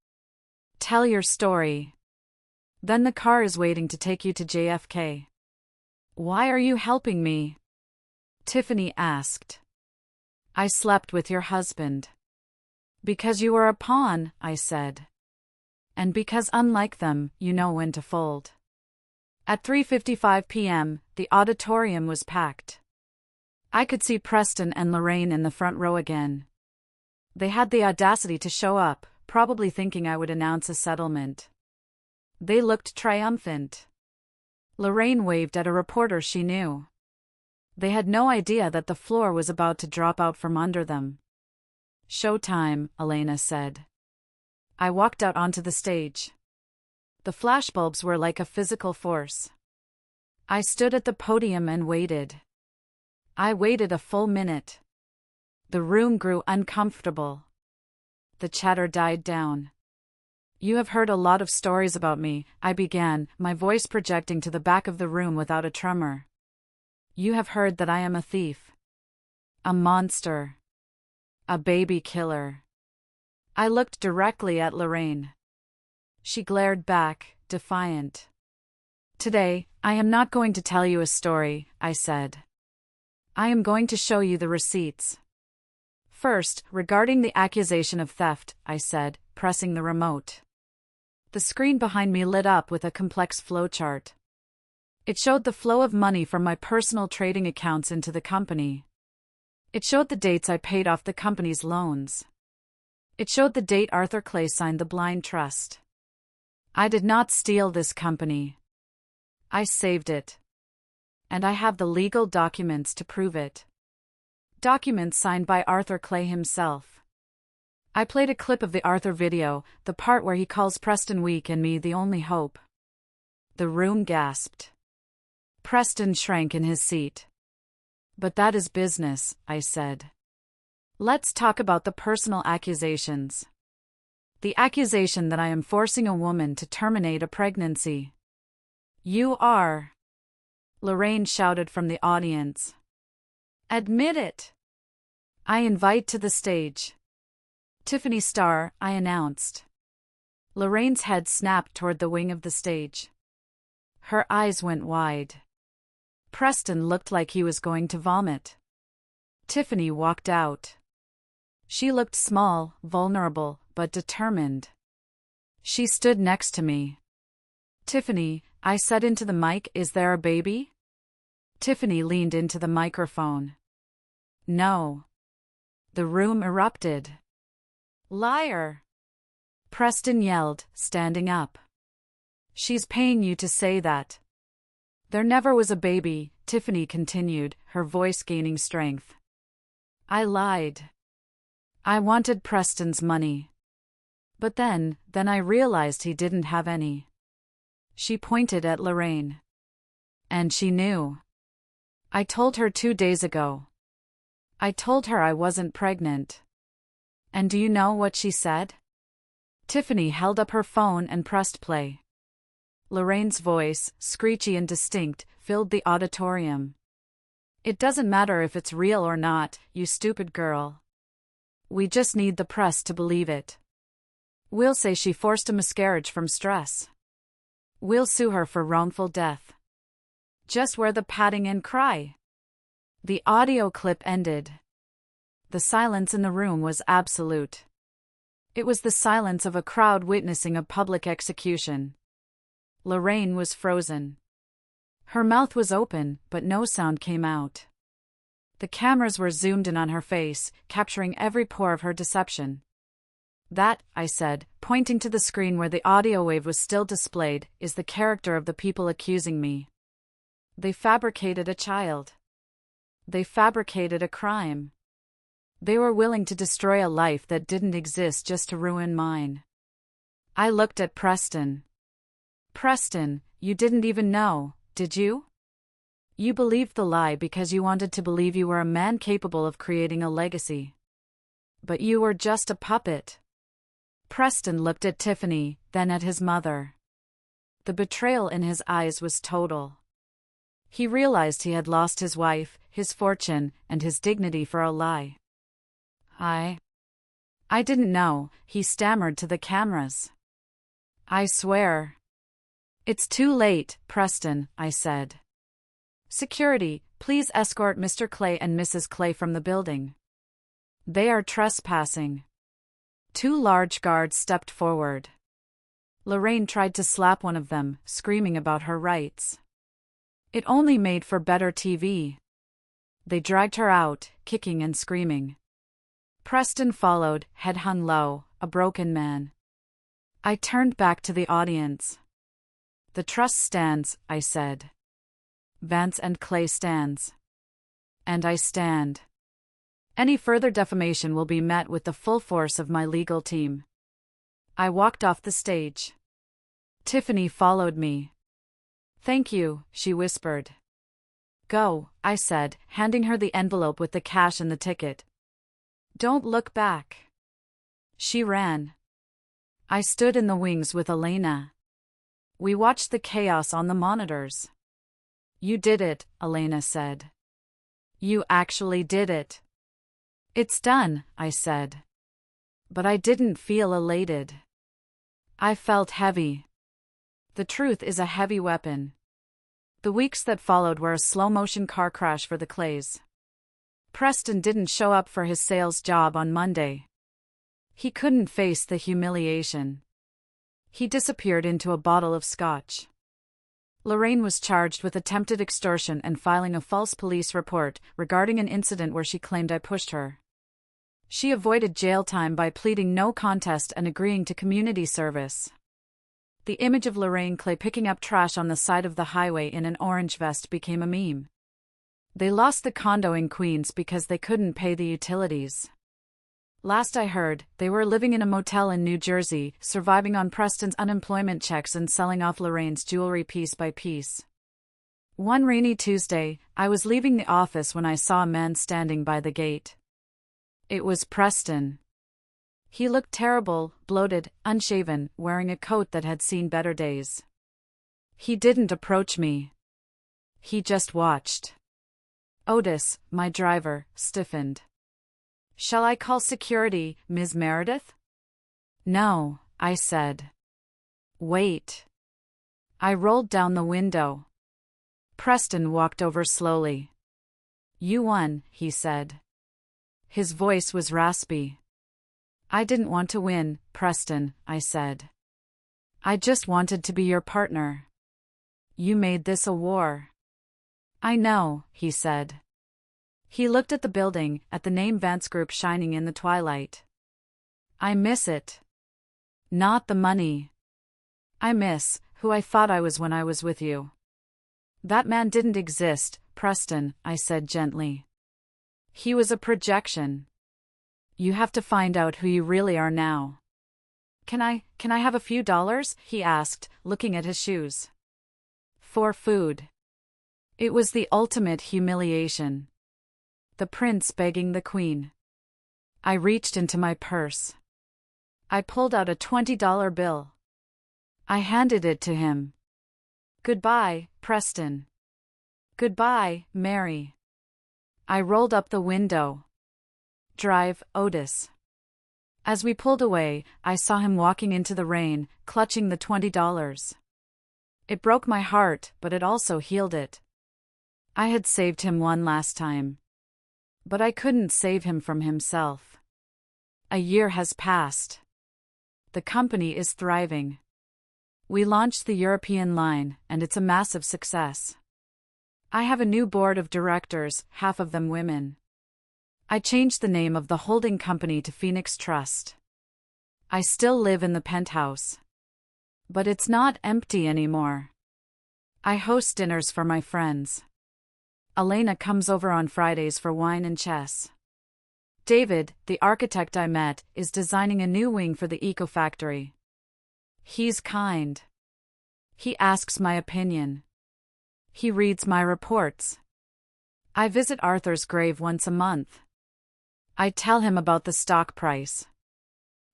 Tell your story. Then the car is waiting to take you to JFK. Why are you helping me? Tiffany asked. I slept with your husband. Because you were a pawn, I said. And because unlike them, you know when to fold. At 3:55 p.m., the auditorium was packed. I could see Preston and Lorraine in the front row again. They had the audacity to show up, probably thinking I would announce a settlement. They looked triumphant. Lorraine waved at a reporter she knew. They had no idea that the floor was about to drop out from under them. Showtime, Elena said. I walked out onto the stage. The flashbulbs were like a physical force. I stood at the podium and waited. I waited a full minute. The room grew uncomfortable. The chatter died down. You have heard a lot of stories about me, I began, my voice projecting to the back of the room without a tremor. You have heard that I am a thief. A monster. A baby killer. I looked directly at Lorraine. She glared back, defiant. Today, I am not going to tell you a story, I said. I am going to show you the receipts. First, regarding the accusation of theft, I said, pressing the remote. The screen behind me lit up with a complex flowchart. It showed the flow of money from my personal trading accounts into the company. It showed the dates I paid off the company's loans. It showed the date Arthur Clay signed the blind trust. I did not steal this company. I saved it. And I have the legal documents to prove it. Documents signed by Arthur Clay himself. I played a clip of the Arthur video, the part where he calls Preston weak and me the only hope. The room gasped. Preston shrank in his seat. But that is business, I said. Let's talk about the personal accusations. The accusation that I am forcing a woman to terminate a pregnancy. You are. Lorraine shouted from the audience. Admit it. I invite to the stage. Tiffany Starr, I announced. Lorraine's head snapped toward the wing of the stage. Her eyes went wide. Preston looked like he was going to vomit. Tiffany walked out. She looked small, vulnerable, but determined. She stood next to me. Tiffany, I said into the mic, is there a baby? Tiffany leaned into the microphone. No. The room erupted. Liar! Preston yelled, standing up. She's paying you to say that. There never was a baby, Tiffany continued, her voice gaining strength. I lied. I wanted Preston's money. But then I realized he didn't have any. She pointed at Lorraine. And she knew. I told her 2 days ago. I told her I wasn't pregnant. And do you know what she said? Tiffany held up her phone and pressed play. Lorraine's voice, screechy and distinct, filled the auditorium. It doesn't matter if it's real or not, you stupid girl. We just need the press to believe it. We'll say she forced a miscarriage from stress. We'll sue her for wrongful death. Just wear the padding and cry. The audio clip ended. The silence in the room was absolute. It was the silence of a crowd witnessing a public execution. Lorraine was frozen. Her mouth was open, but no sound came out. The cameras were zoomed in on her face, capturing every pore of her deception. That, I said, pointing to the screen where the audio wave was still displayed, is the character of the people accusing me. They fabricated a child. They fabricated a crime. They were willing to destroy a life that didn't exist just to ruin mine. I looked at Preston. Preston, you didn't even know, did you? You believed the lie because you wanted to believe you were a man capable of creating a legacy. But you were just a puppet. Preston looked at Tiffany, then at his mother. The betrayal in his eyes was total. He realized he had lost his wife, his fortune, and his dignity for a lie. I didn't know, he stammered to the cameras. I swear. It's too late, Preston, I said. Security, please escort Mr. Clay and Mrs. Clay from the building. They are trespassing. 2 large guards stepped forward. Lorraine tried to slap one of them, screaming about her rights. It only made for better TV. They dragged her out, kicking and screaming. Preston followed, head hung low, a broken man. I turned back to the audience. The trust stands, I said. Vance and Clay stands. And I stand. Any further defamation will be met with the full force of my legal team. I walked off the stage. Tiffany followed me. Thank you, she whispered. Go, I said, handing her the envelope with the cash and the ticket. Don't look back. She ran. I stood in the wings with Elena. We watched the chaos on the monitors. You did it, Elena said. You actually did it. It's done, I said. But I didn't feel elated. I felt heavy. The truth is a heavy weapon. The weeks that followed were a slow-motion car crash for the Clays. Preston didn't show up for his sales job on Monday. He couldn't face the humiliation. He disappeared into a bottle of scotch. Lorraine was charged with attempted extortion and filing a false police report regarding an incident where she claimed I pushed her. She avoided jail time by pleading no contest and agreeing to community service. The image of Lorraine Clay picking up trash on the side of the highway in an orange vest became a meme. They lost the condo in Queens because they couldn't pay the utilities. Last I heard, they were living in a motel in New Jersey, surviving on Preston's unemployment checks and selling off Lorraine's jewelry piece by piece. One rainy Tuesday, I was leaving the office when I saw a man standing by the gate. It was Preston. He looked terrible, bloated, unshaven, wearing a coat that had seen better days. He didn't approach me. He just watched. Otis, my driver, stiffened. "Shall I call security, Ms. Meredith?" "No," I said. "Wait." I rolled down the window. Preston walked over slowly. "You won," he said. His voice was raspy. "I didn't want to win, Preston," I said. "I just wanted to be your partner. You made this a war." "I know," he said. He looked at the building, at the name Vance Group shining in the twilight. "I miss it. Not the money. I miss who I thought I was when I was with you." "That man didn't exist, Preston," I said gently. "He was a projection. You have to find out who you really are now." Can I have a few dollars?" he asked, looking at his shoes. "For food." It was the ultimate humiliation. The prince begging the queen. I reached into my purse. I pulled out a $20 bill. I handed it to him. "Goodbye, Preston. Goodbye, Mary." I rolled up the window. "Drive, Otis." As we pulled away, I saw him walking into the rain, clutching the $20. It broke my heart, but it also healed it. I had saved him one last time. But I couldn't save him from himself. A year has passed. The company is thriving. We launched the European line, and it's a massive success. I have a new board of directors, half of them women. I changed the name of the holding company to Phoenix Trust. I still live in the penthouse. But it's not empty anymore. I host dinners for my friends. Elena comes over on Fridays for wine and chess. David, the architect I met, is designing a new wing for the Eco Factory. He's kind. He asks my opinion. He reads my reports. I visit Arthur's grave once a month. I tell him about the stock price.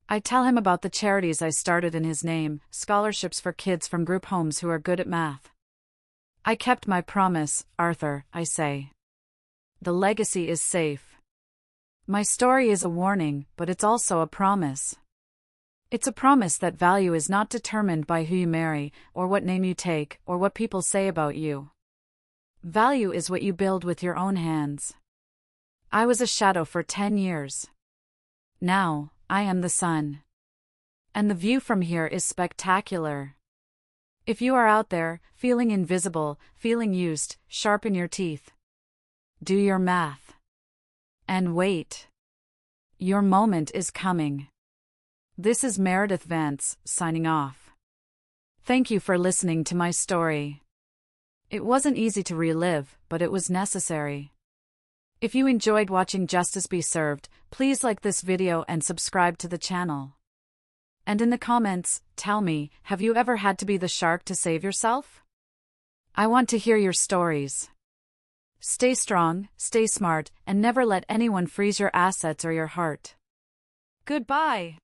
I tell him about the charities I started in his name, scholarships for kids from group homes who are good at math. I kept my promise, Arthur, I say. The legacy is safe. My story is a warning, but it's also a promise. It's a promise that value is not determined by who you marry, or what name you take, or what people say about you. Value is what you build with your own hands. I was a shadow for 10 years. Now, I am the sun. And the view from here is spectacular. If you are out there, feeling invisible, feeling used, sharpen your teeth. Do your math. And wait. Your moment is coming. This is Meredith Vance, signing off. Thank you for listening to my story. It wasn't easy to relive, but it was necessary. If you enjoyed watching Justice Be Served, please like this video and subscribe to the channel. And in the comments, tell me, have you ever had to be the shark to save yourself? I want to hear your stories. Stay strong, stay smart, and never let anyone freeze your assets or your heart. Goodbye.